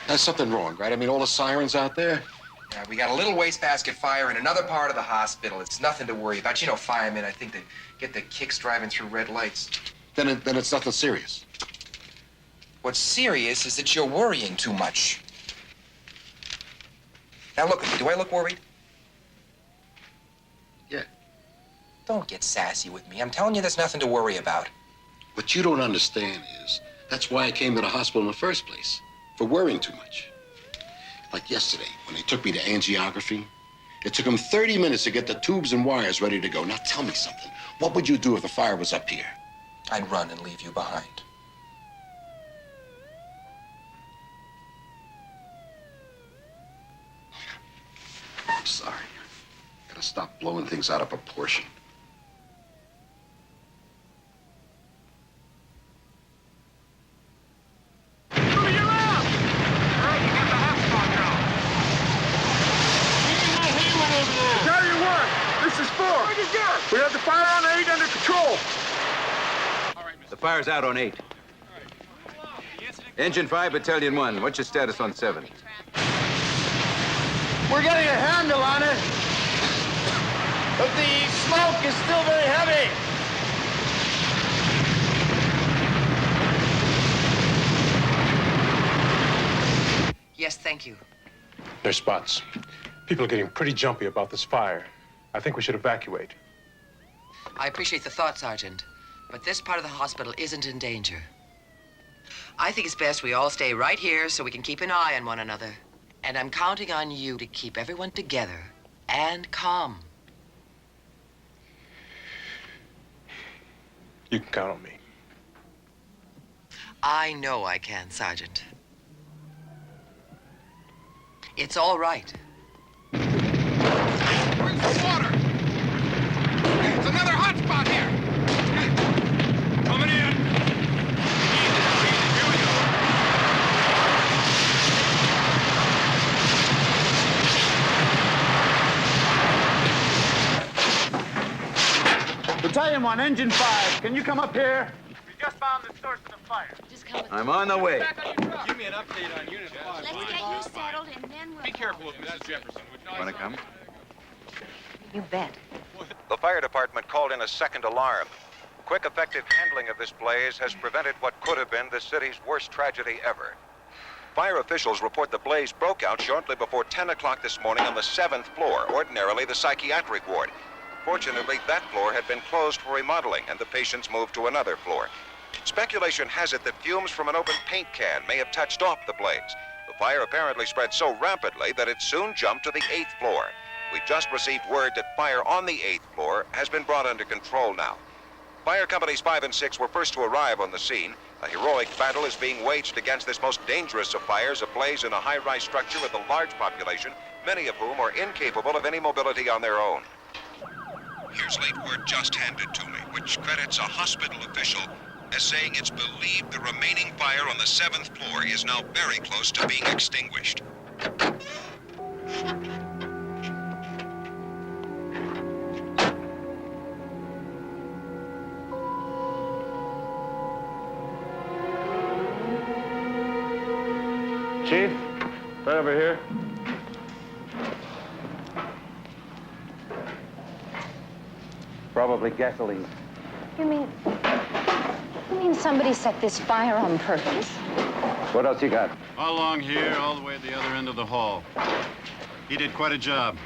There's something wrong, right? I mean, all the sirens out there? We got a little wastebasket fire in another part of the hospital. It's nothing to worry about. You know, firemen, I think they get their kicks driving through red lights. Then it's nothing serious. What's serious is that you're worrying too much. Now look at me. Do I look worried? Yeah. Don't get sassy with me. I'm telling you there's nothing to worry about. What you don't understand is that's why I came to the hospital in the first place, for worrying too much. Like yesterday, when they took me to angiography, it took them 30 minutes to get the tubes and wires ready to go. Now tell me something. What would you do if the fire was up here? I'd run and leave you behind. I'm sorry. Gotta stop blowing things out of proportion. Tell you what, this is 4. We have the fire on 8 under control. The fire's out on 8. Engine 5, Battalion 1. What's your status on 7? We're getting a handle on it, but the smoke is still very heavy. Yes, thank you. There's spots. People are getting pretty jumpy about this fire. I think we should evacuate. I appreciate the thought, Sergeant, but this part of the hospital isn't in danger. I think it's best we all stay right here so we can keep an eye on one another. And I'm counting on you to keep everyone together and calm. You can count on me. I know I can, Sergeant. It's all right. Where's the water? There's another hot spot here. Coming in. Here we go. Battalion 1, Engine 5, can you come up here? We just found the source of the fire. Just come I'm on the way. Give me an update on Unit 5. Let's get you settled and then we'll... Be careful of Mrs. Jefferson. Want to come? You bet. The fire department called in a second alarm. Quick, effective handling of this blaze has prevented what could have been the city's worst tragedy ever. Fire officials report the blaze broke out shortly before 10 o'clock this morning on the 7th floor, ordinarily the psychiatric ward. Fortunately, that floor had been closed for remodeling, and the patients moved to another floor. Speculation has it that fumes from an open paint can may have touched off the blaze. The fire apparently spread so rapidly that it soon jumped to the 8th floor. We just received word that fire on the 8th floor has been brought under control now. Fire companies 5 and 6 were first to arrive on the scene. A heroic battle is being waged against this most dangerous of fires, ablaze in a high-rise structure with a large population, many of whom are incapable of any mobility on their own. Here's late word just handed to me, which credits a hospital official as saying it's believed the remaining fire on the 7th floor is now very close to being extinguished. Chief, right over here. Probably gasoline. You mean somebody set this fire on purpose? What else you got? All along here, all the way at the other end of the hall. He did quite a job.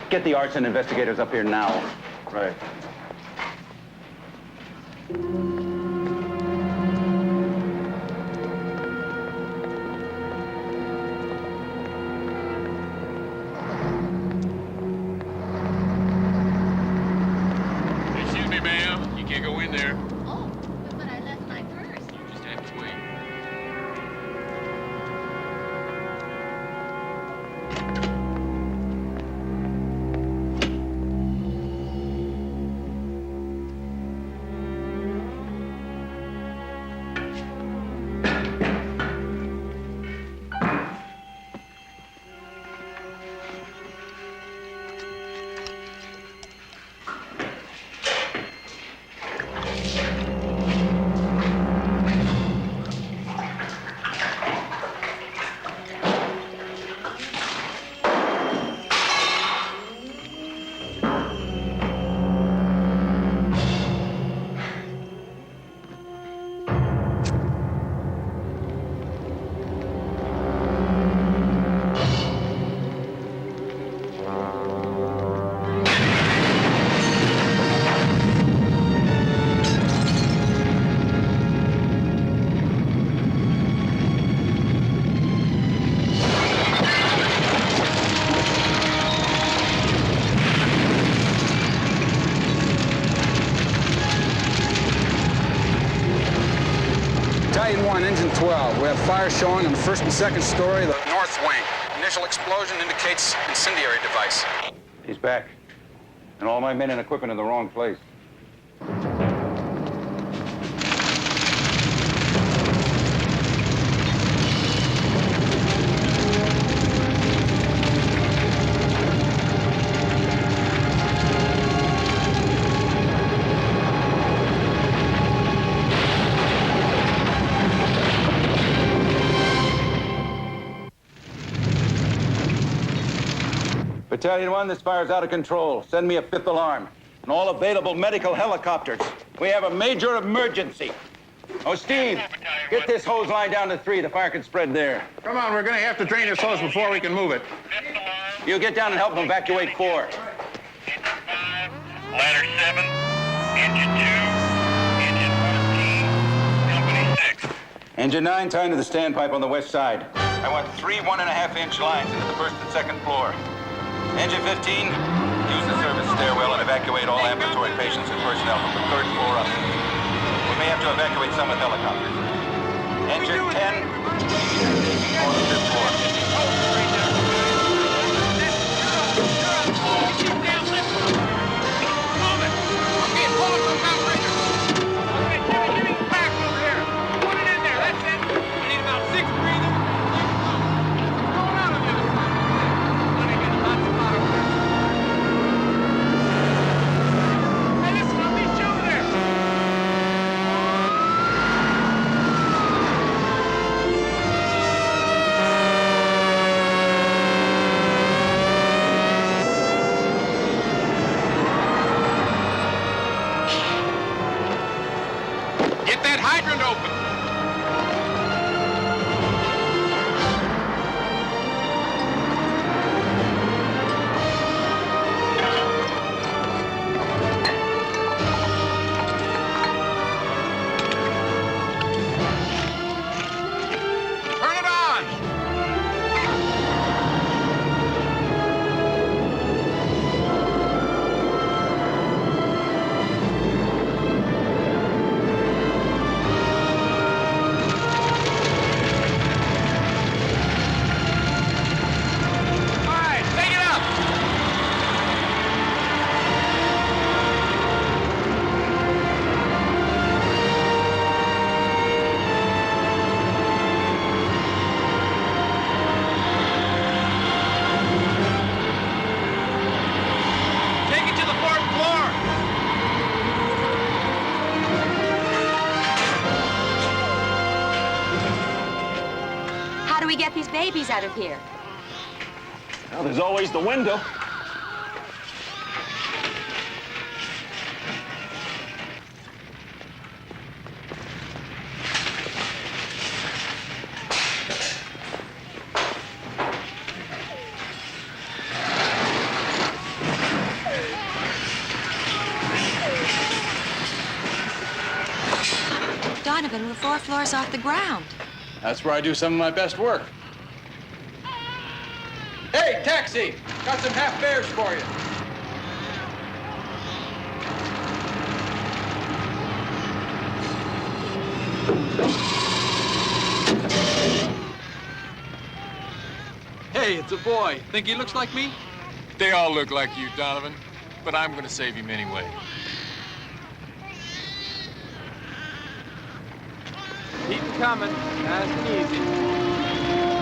Get the arson investigators up here now. Right. can't go in there. Oh, but I left my purse. You just have to wait. Battalion 1, Engine 12. We have fire showing on the first and second story, the north wing. Initial explosion indicates incendiary device. He's back. And all my men and equipment in the wrong place. Battalion 1, this fire's out of control. Send me a fifth alarm and all available medical helicopters. We have a major emergency. Oh, Steve, get this hose line down to 3. The fire can spread there. Come on, we're going to have to drain this hose before we can move it. You get down and help them evacuate 4. Ladder 7, engine 2, engine 14, company 6. Engine 9, tie into the standpipe on the west side. I want 3 1.5-inch lines into the first and second floor. Engine 15, use the service stairwell and evacuate all ambulatory patients and personnel from the 3rd floor up. We may have to evacuate some with helicopters. Engine 10, on the 5th floor. Get that hydrant open. Turn it on. How do we get these babies out of here? Well, there's always the window. Donovan, we're 4 floors off the ground. That's where I do some of my best work. Hey, taxi! Got some half bears for you. Hey, it's a boy. Think he looks like me? They all look like you, Donovan, but I'm gonna save him anyway. Keep him coming. Fast and easy.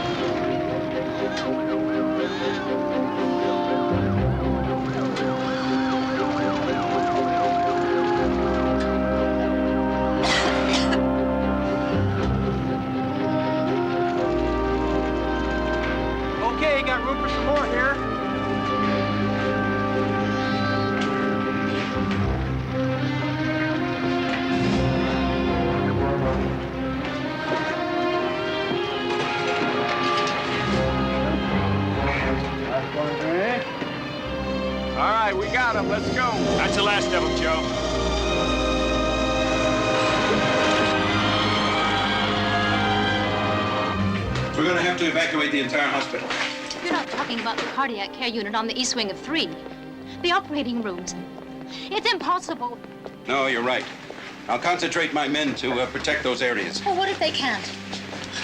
Okay, got room for some more here. All right, we got him. Let's go. That's the last of them, Joe. We're going to have to evacuate the entire hospital. You're not talking about the cardiac care unit on the east wing of 3. The operating rooms. It's impossible. No, you're right. I'll concentrate my men to protect those areas. Well, what if they can't?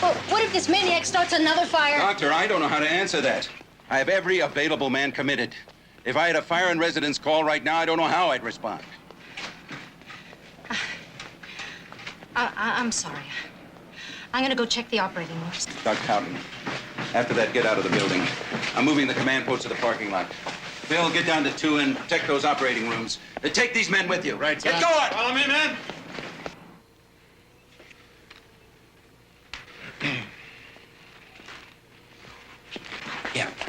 Well, what if this maniac starts another fire? Doctor, I don't know how to answer that. I have every available man committed. If I had a fire in residence call right now, I don't know how I'd respond. I'm sorry. I'm gonna go check the operating rooms. Dr. Houghton, after that, get out of the building. I'm moving the command post to the parking lot. Bill, get down to 2 and protect those operating rooms. Take these men with you. Right, Get Doc. going! Follow me, men!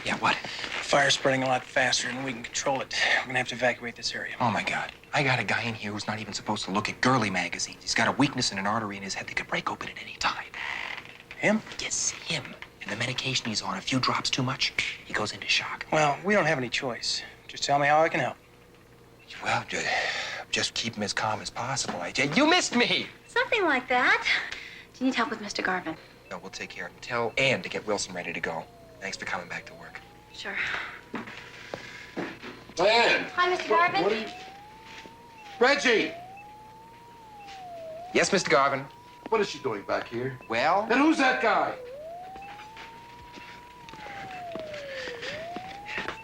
Yeah, what? Fire's spreading a lot faster than we can control it. We're gonna have to evacuate this area. Oh, my God. I got a guy in here who's not even supposed to look at girly magazines. He's got a weakness in an artery in his head that could break open at any time. Him? Yes, him. And the medication he's on, a few drops too much, he goes into shock. Well, we don't have any choice. Just tell me how I can help. Well, just keep him as calm as possible. You missed me! Something like that. Do you need help with Mr. Garvin? No, we'll take care of him. Tell Ann to get Wilson ready to go. Thanks for coming back to work. Sure. Diane! Hi, Mr. Garvin. What are you... Reggie! Yes, Mr. Garvin. What is she doing back here? Well? And who's that guy?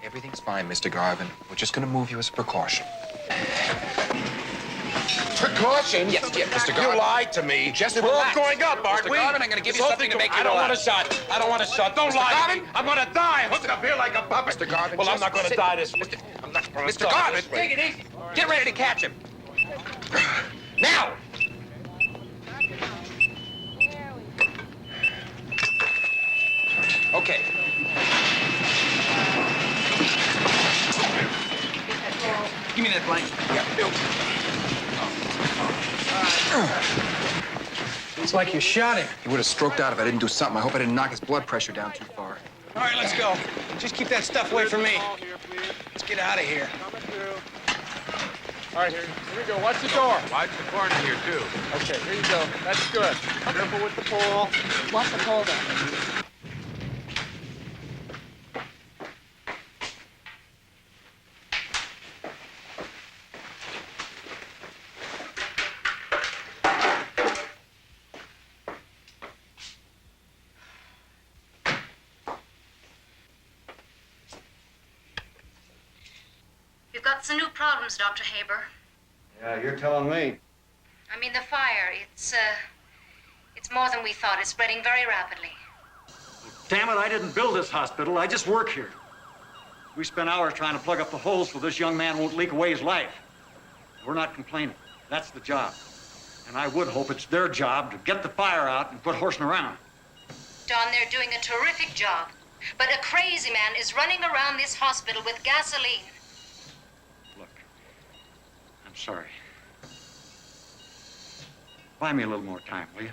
Everything's fine, Mr. Garvin. We're just gonna move you as a precaution. Precaution? Yes, Mr. Garvin. You lied to me. Just We're all relax. going up, aren't Mr. we? Garvin, I'm gonna give you This whole something thing to make you I don't want a relax. shot. I don't want a shot. Don't Mr. lie Garvin? to me. I'm gonna die. Hooked up here like a puppet. Mr. Garvin, Well, I'm just not gonna sit- die this way. Mr. Garvin, take it easy. Get ready to catch him. Now! Okay. Give me that blanket. It's like you shot him. He would have stroked out if I didn't do something. I hope I didn't knock his blood pressure down too far. All right, let's go. Just keep that stuff away from me. Let's get out of here. All right, here we go. Watch the door. Watch the corner here, too. Okay, here you go. That's good. Careful with the pole. What's the pole then? We've got some new problems, Dr. Haber. Yeah, you're telling me. I mean, the fire, it's more than we thought. It's spreading very rapidly. Damn it, I didn't build this hospital. I just work here. We spent hours trying to plug up the holes so this young man won't leak away his life. We're not complaining. That's the job. And I would hope it's their job to get the fire out and quit horsing around. Don, they're doing a terrific job. But a crazy man is running around this hospital with gasoline. I'm sorry. Buy me a little more time, will you?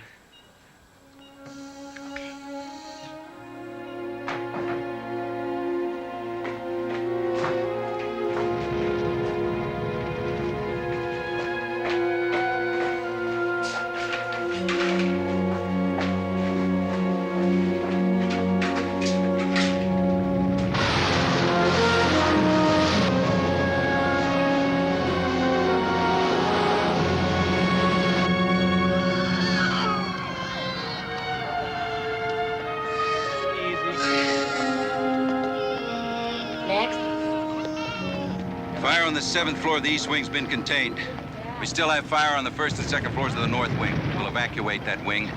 the 7th floor of the east wing's been contained. We still have fire on the 1st and 2nd floors of the north wing. We'll evacuate that wing,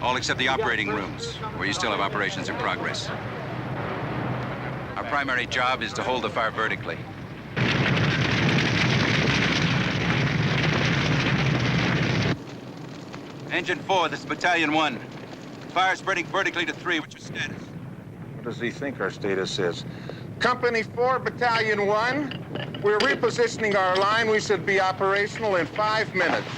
all except the operating rooms, where you still have operations in progress. Our primary job is to hold the fire vertically. Engine 4, this is Battalion 1. Fire spreading vertically to 3. What's your status? What does he think our status is? Company 4, Battalion 1. We're repositioning our line. We should be operational in 5 minutes.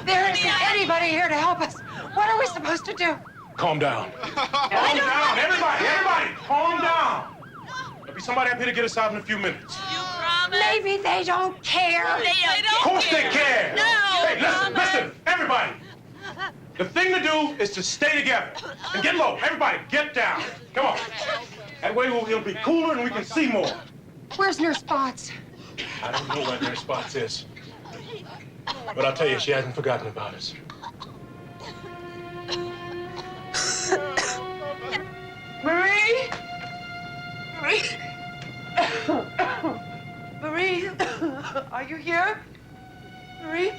There isn't anybody here to help us. What are we supposed to do? Calm down. Calm down, everybody, calm down. There'll be somebody up here to get us out in a few minutes. Maybe they don't care. Of course they care. No. Hey, listen, everybody. The thing to do is to stay together and get low. Everybody, get down. Come on. That way it'll be cooler and we can see more. Where's Nurse Spots? I don't know where Nurse Spots is. But I'll tell you, she hasn't forgotten about us. Marie? Marie? Marie? Are you here? Marie?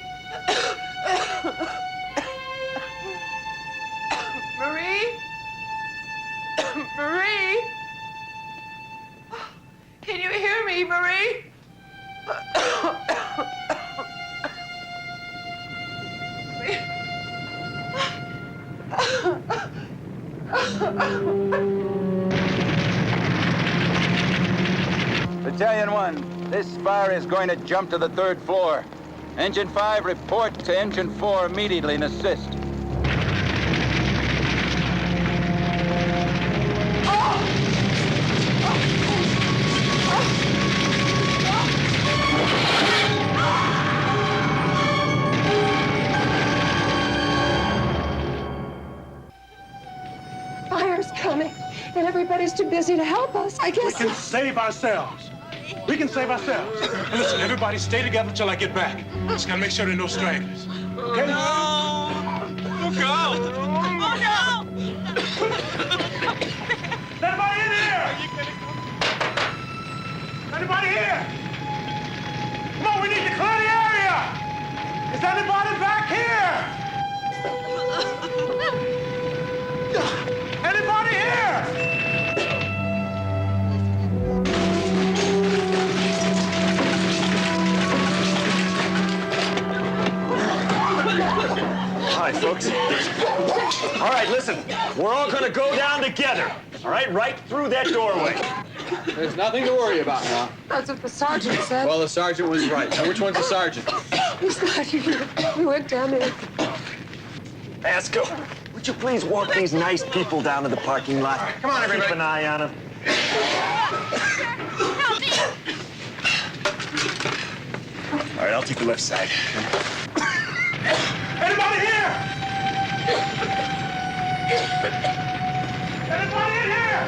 Marie? Marie? Can you hear me, Marie? Battalion 1, this fire is going to jump to the 3rd floor. Engine 5, report to Engine 4 immediately and assist. Fire's coming, and everybody's too busy to help us. I guess. We can save ourselves. We can save ourselves. And listen, everybody stay together till I get back. Just gotta make sure there are no stragglers. Okay? No! Look out! Oh, no! Anybody in here? Anybody here? Come on, we need to clear the area! Is anybody back here? Anybody here? Hi, folks. All right, listen. We're all gonna go down together. All right, right through that doorway. There's nothing to worry about now. That's what the sergeant said. Well, the sergeant was right. Now, which one's the sergeant? He's not here. We went down there. Asco, would you please walk these nice people down to the parking lot? Come on, everybody. Keep an eye on them. All right, I'll take the left side. Anybody here? Anybody in here?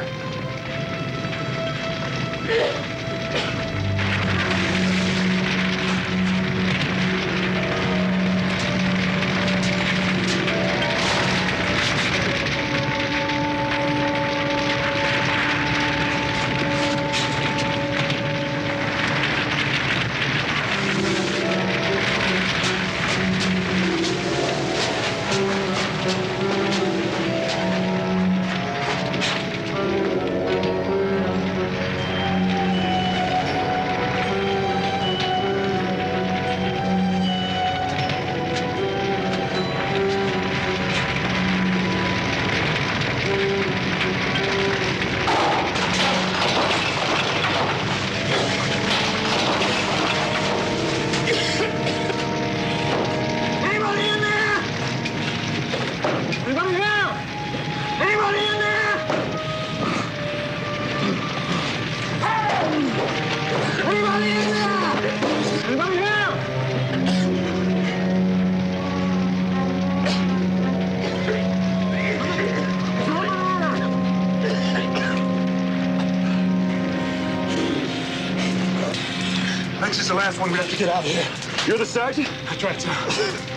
This is the last one. We have to get out of here. You're the sergeant? That's right, sir.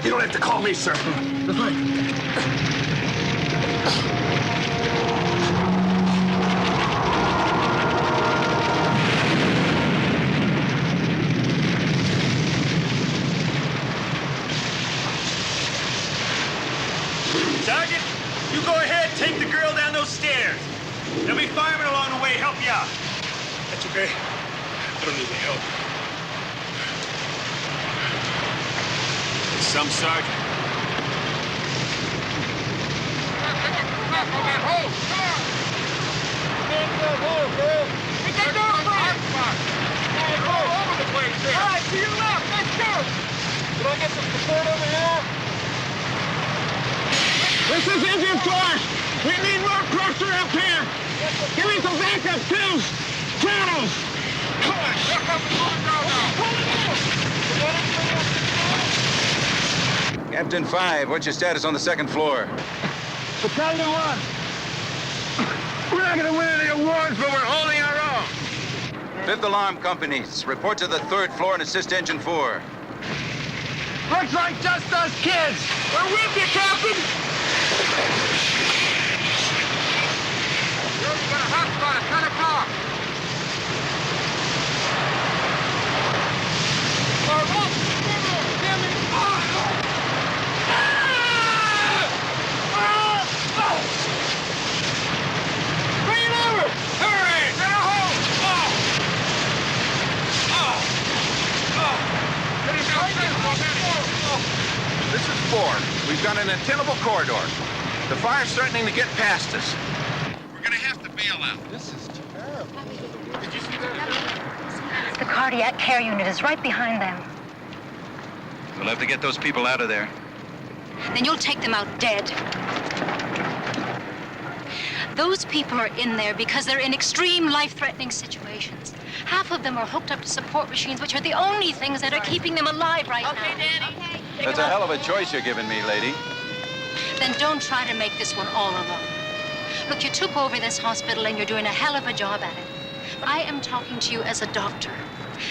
You don't have to call me, sir. That's right. Sergeant, you go ahead, take the girl down those stairs. There'll be firemen along the way, help you out. That's okay. I don't need the help. It's some sergeant. This is engine 4. We need more pressure up here. Give me some backup tubes. Channels. Captain 5, what's your status on the second floor? Battalion 1. We're not going to win any awards, but we're holding our own. 5th Alarm Companies, report to the 3rd floor and assist Engine 4. Looks like just us kids. We're with you, Captain. You got a hot spot at 10 o'clock. Bring it over. Hurry! Get a hold! This is 4. We've got an untenable corridor. The fire's threatening to get past us. We're gonna have to bail out. This is terrible. Did you see that? The cardiac care unit is right behind them. We'll have to get those people out of there. Then you'll take them out dead. Those people are in there because they're in extreme life-threatening situations. Half of them are hooked up to support machines, which are the only things that are keeping them alive right now. Okay, Danny. Okay. That's a hell of a choice you're giving me, lady. Then don't try to make this one all alone. Look, you took over this hospital and you're doing a hell of a job at it. I am talking to you as a doctor,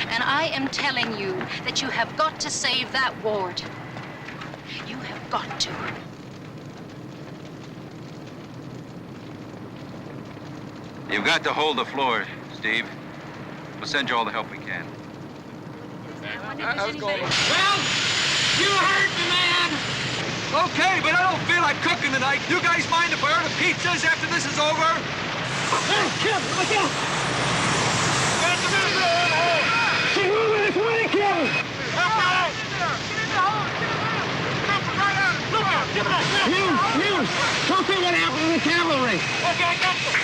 and I am telling you that you have got to save that ward. You have got to. You've got to hold the floor, Steve. We'll send you all the help we can. How's it going? Well, you heard the man. Okay, but I don't feel like cooking tonight. You guys mind if I order pizzas after this is over? Hey, Kim, look out. She's moving this way, Kim. You, don't see what happened to the cavalry. Okay, I got you.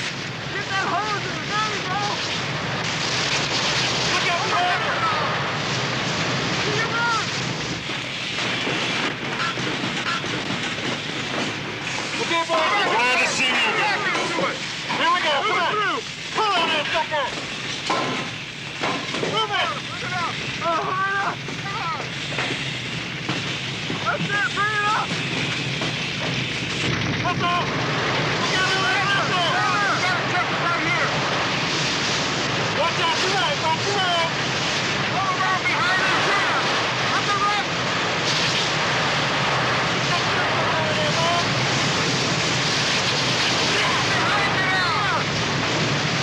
Get that hose in the there we go. Look out, okay, boys. Glad to see you. Here we go. Come on. Pull on that sucker. Move it. Hurry up. Come on. That's it. Bring it up. Let's go. We got to let it up there. We got to check it right here. Watch out tonight. Watch tonight. Go around behind the chair. Up the left.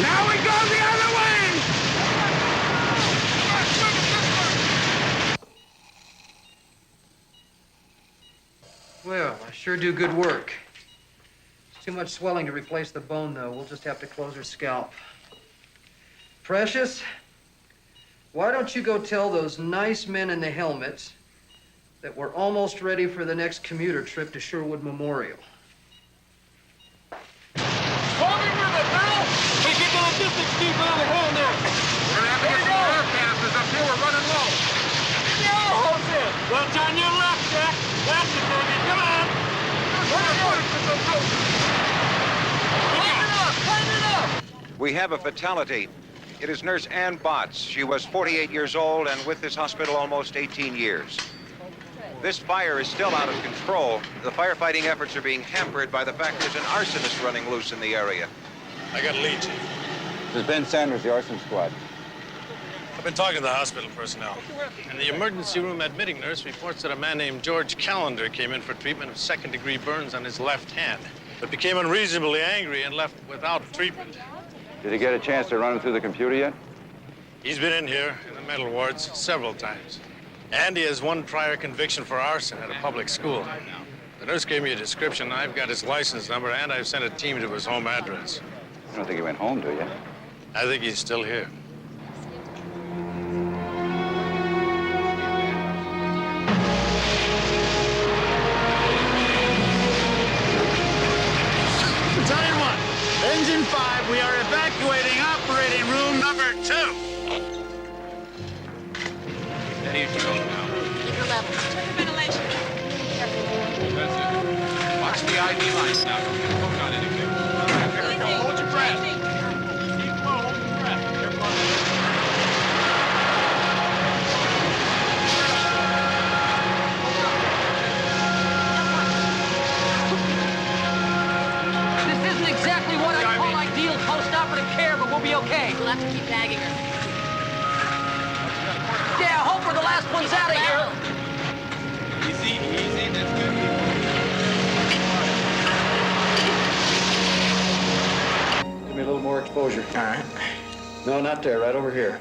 Now we go the other way! Well, I sure do good work. It's too much swelling to replace the bone, though. We'll just have to close her scalp. Precious, why don't you go tell those nice men in the helmets that we're almost ready for the next commuter trip to Sherwood Memorial? What's on your left, Jack? That's it, baby. Come on. Tighten it up. We have a fatality. It is Nurse Ann Botts. She was 48 years old and with this hospital almost 18 years. This fire is still out of control. The firefighting efforts are being hampered by the fact there's an arsonist running loose in the area. I got a lead, Chief. This is Ben Sanders, the arson squad. I've been talking to the hospital personnel. And the emergency room admitting nurse reports that a man named George Callender came in for treatment of second-degree burns on his left hand, but became unreasonably angry and left without treatment. Did he get a chance to run him through the computer yet? He's been in here in the mental wards several times. And he has one prior conviction for arson at a public school. The nurse gave me a description. I've got his license number, and I've sent a team to his home address. I don't think he went home, do you? I think he's still here. Battalion 1, Engine 5, we are evacuating operating room number 2. How do you feel now? Keep your level. Check the ventilation. That's it. Watch the ID lights now. Don't get hooked on anything. All right, here we go. Hold your breath. Keep low. Hold your breath. This isn't exactly what I call ideal post-operative care, but we'll be okay. We'll have to keep bagging her. Yeah, I hope we're the last ones out of here. Easy, easy. That's good. Give me a little more exposure. All right. No, not there. Right over here.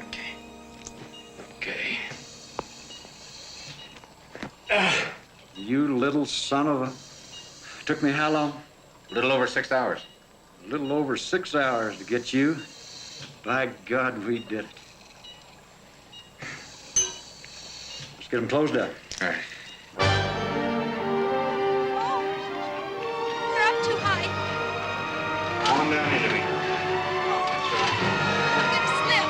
Okay. You little son of a... Took me how long? A little over 6 hours. A little over 6 hours to get you. By God, we did it. Let's get them closed up. All right. You're up too high. Calm down, Amy. I'm gonna slip.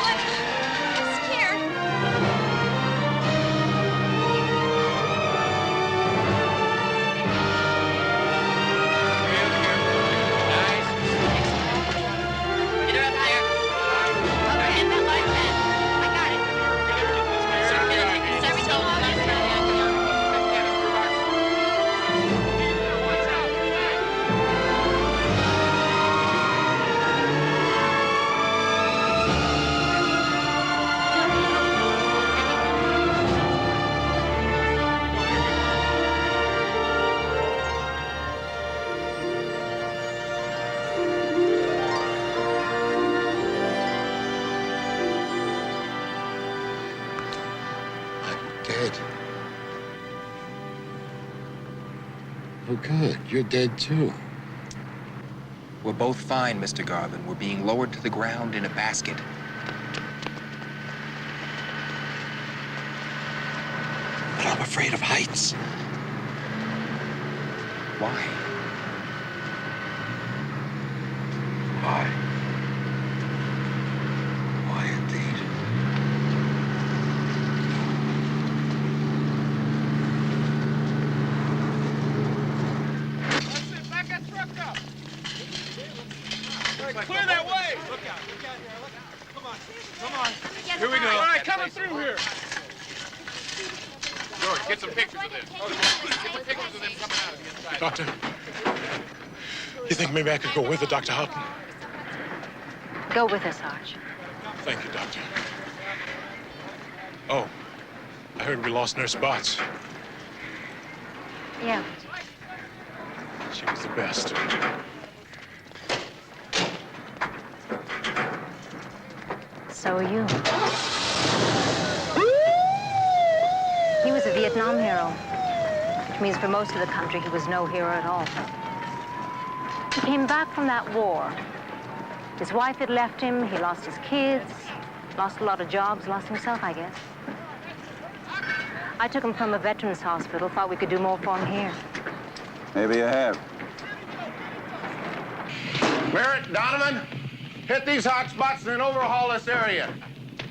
What? I'm scared. Get her up there. Okay, and that light man. I got it. Is everything all right? Dead. Oh, good. You're dead, too. We're both fine, Mr. Garvin. We're being lowered to the ground in a basket. But I'm afraid of heights. Why? Why? Why, indeed? Back that truck up. Clear that way. Look out. Look out here. Look out. Come on. Come on. Here we go. All right, coming through here. George, get some pictures of this. Get some pictures of them coming out of the inside. Doctor, you think maybe I could go with the Dr. Houghton? Go with us, Arch. Thank you, Doctor. Oh, I heard we lost Nurse Botts. Yeah. She was the best. So are you. He was a Vietnam hero, which means for most of the country he was no hero at all. He came back from that war. His wife had left him, he lost his kids, lost a lot of jobs, lost himself, I guess. I took him from a veterans hospital, thought we could do more for him here. Maybe you have. Merritt, Donovan, hit these hot spots and then overhaul this area.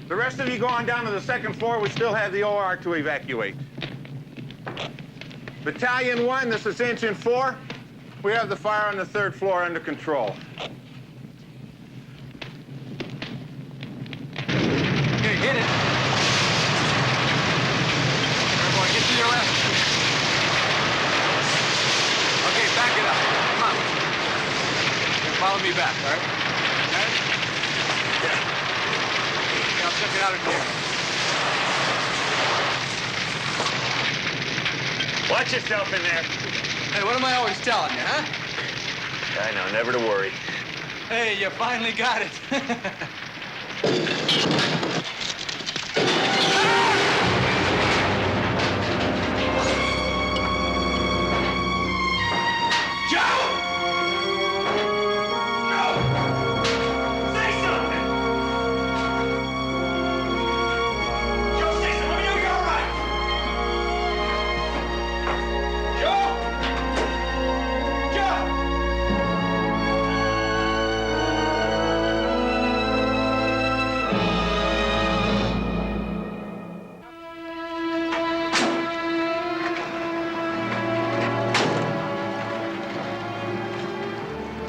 The rest of you go on down to the second floor. We still have the OR to evacuate. Battalion 1, this is Engine 4. We have the fire on the third floor under control. Okay, hit it. Everyone, get to your left. Okay, back it up. Come on. Follow me back, all right? out of here. Watch yourself in there. Hey, what am I always telling you, huh? I know, never to worry. Hey, you finally got it.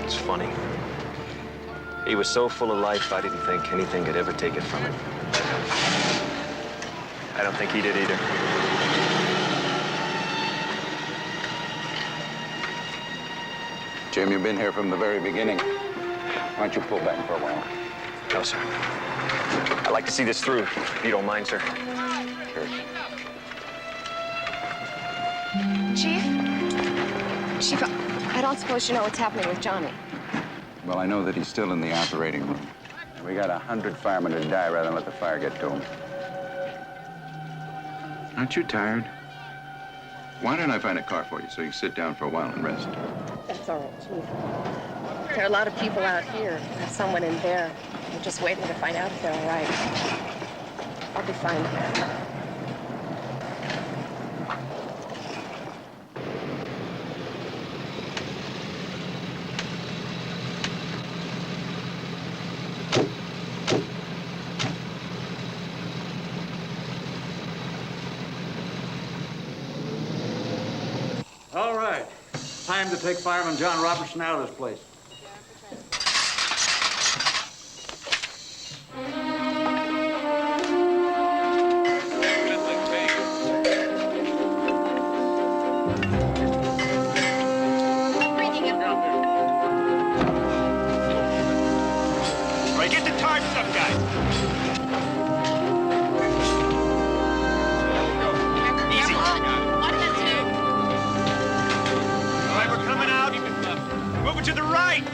It's funny. He was so full of life, I didn't think anything could ever take it from him. I don't think he did either. Jim, you've been here from the very beginning. Why don't you pull back for a while? No, sir. I'd like to see this through, if you don't mind, sir. Sure. Chief? Chief, I don't suppose you know what's happening with Johnny. Well, I know that he's still in the operating room. We got 100 firemen to die rather than let the fire get to him. Aren't you tired? Why don't I find a car for you so you can sit down for a while and rest? That's all right, Chief. There are a lot of people out here. There's someone in there. We're just waiting to find out if they're all right. I'll be fine. All right. Time to take Fireman John Robertson out of this place. All right, get the targets up, guys. Easy. All right, we're coming out. Moving to the right.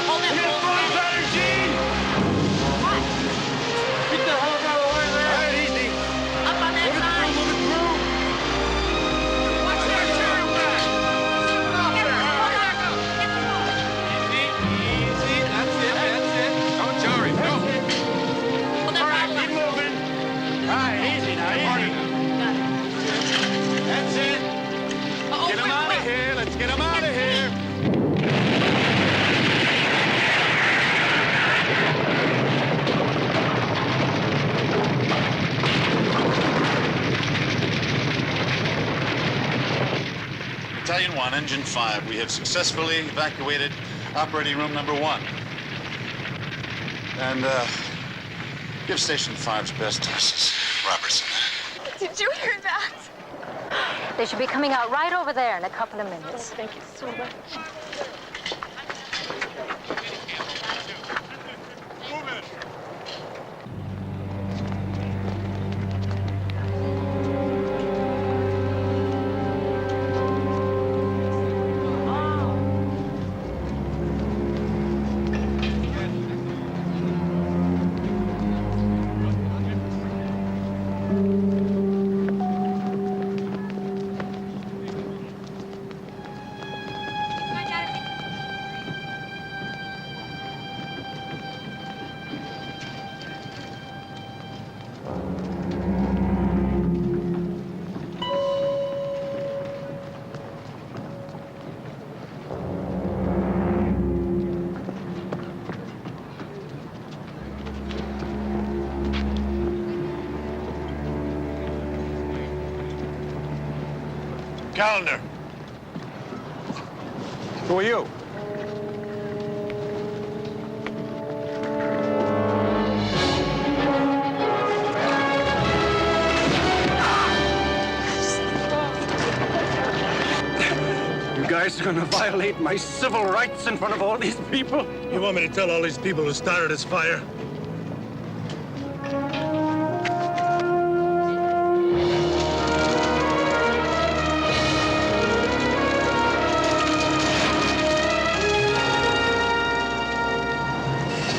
Hold that Get the hell out of the way there. All right, easy. Up on that side. Move it through. Watch there, turn back. Easy. That's it. Go, Jory, go. All right, keep moving. All right, easy now, easy. That's it. Get him out of here. Let's get him out of here. Battalion 1, Engine 5, we have successfully evacuated operating room number 1. And, give Station 5's best to Mrs. Robertson. Did you hear that? They should be coming out right over there in a couple of minutes. Thank you so much. Calendar. Who are you? You guys guy's gonna violate my civil rights in front of all these people? You want me to tell all these people who started this fire?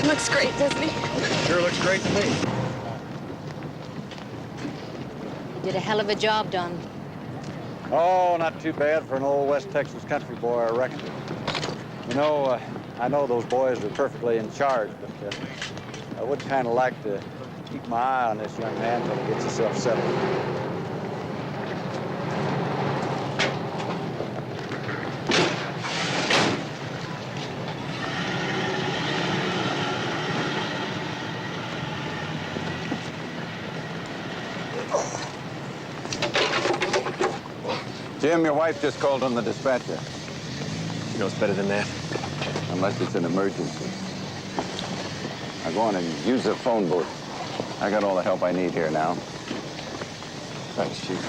Looks great, doesn't he? Sure looks great to me. Did a hell of a job, Don. Oh, not too bad for an old West Texas country boy, I reckon. You know, I know those boys are perfectly in charge, but I would kind of like to keep my eye on this young man until he gets himself settled. Jim, your wife just called on the dispatcher. She knows better than that. Unless it's an emergency. Now go on and use the phone booth. I got all the help I need here now. Thanks, Chief.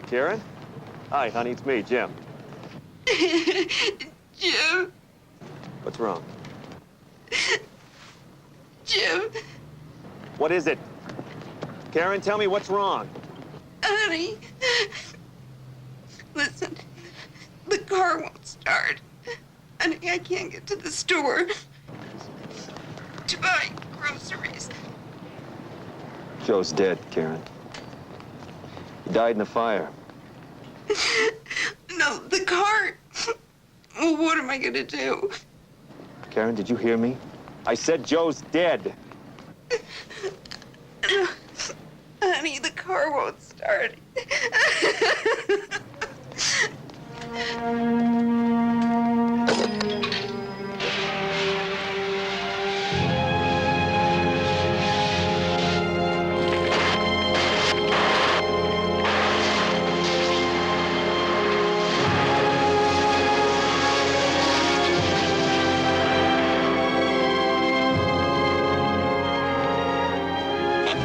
Karen? Hi, honey, it's me, Jim. Jim? What's wrong? Jim? What is it? Karen, tell me what's wrong. Honey, listen, the car won't start. Honey, I can't get to the store to buy groceries. Joe's dead, Karen. He died in a fire. No, the car. Well, what am I gonna do? Karen, did you hear me? I said Joe's dead. Honey, the car won't start.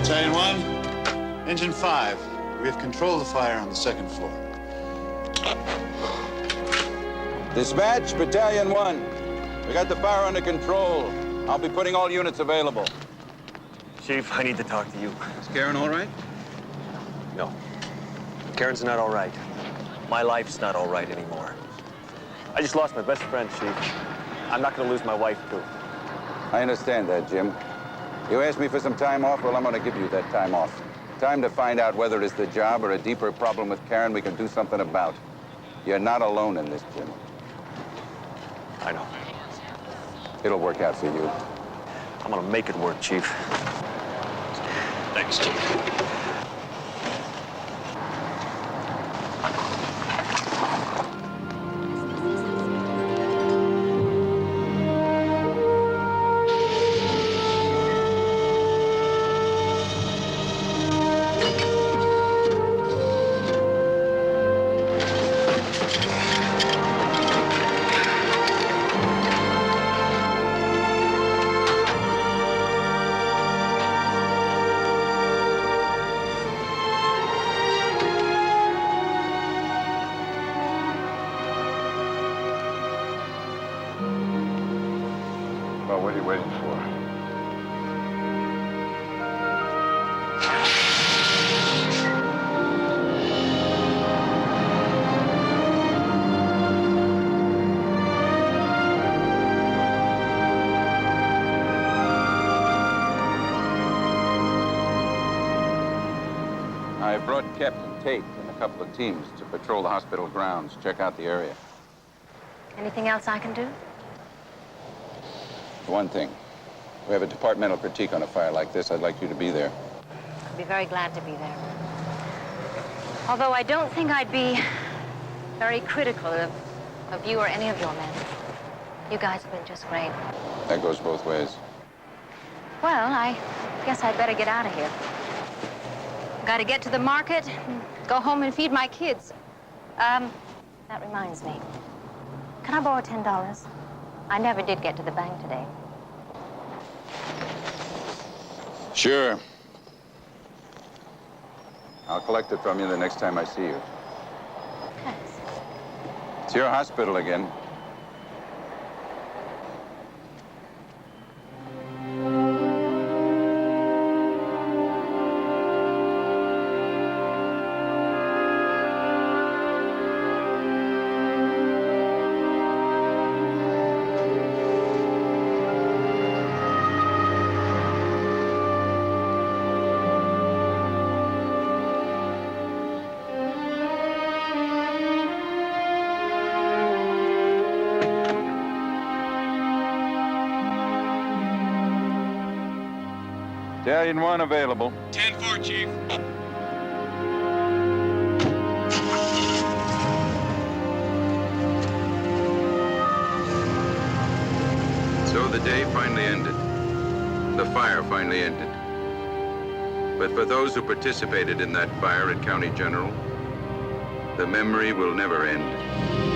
Battalion 1, Engine 5. We have control of the fire on the second floor. Dispatch, Battalion 1. We got the fire under control. I'll be putting all units available. Chief, I need to talk to you. Is Karen all right? No. Karen's not all right. My life's not all right anymore. I just lost my best friend, Chief. I'm not gonna lose my wife, too. I understand that, Jim. You asked me for some time off, well, I'm gonna give you that time off. Time to find out whether it's the job or a deeper problem with Karen we can do something about. You're not alone in this, Jim. I know. It'll work out for you. I'm gonna make it work, Chief. Thanks, Chief. Well, what are you waiting for? I brought Captain Tate and a couple of teams to patrol the hospital grounds, check out the area. Anything else I can do? One thing. We have a departmental critique on a fire like this. I'd like you to be there. I'd be very glad to be there. Although I don't think I'd be very critical of you or any of your men. You guys have been just great. That goes both ways. Well, I guess I'd better get out of here. Got to get to the market, and go home and feed my kids. That reminds me. Can I borrow $10? I never did get to the bank today. Sure. I'll collect it from you the next time I see you. Thanks. It's your hospital again. Battalion 1 available. 10-4, Chief. So the day finally ended. The fire finally ended. But for those who participated in that fire at County General, the memory will never end.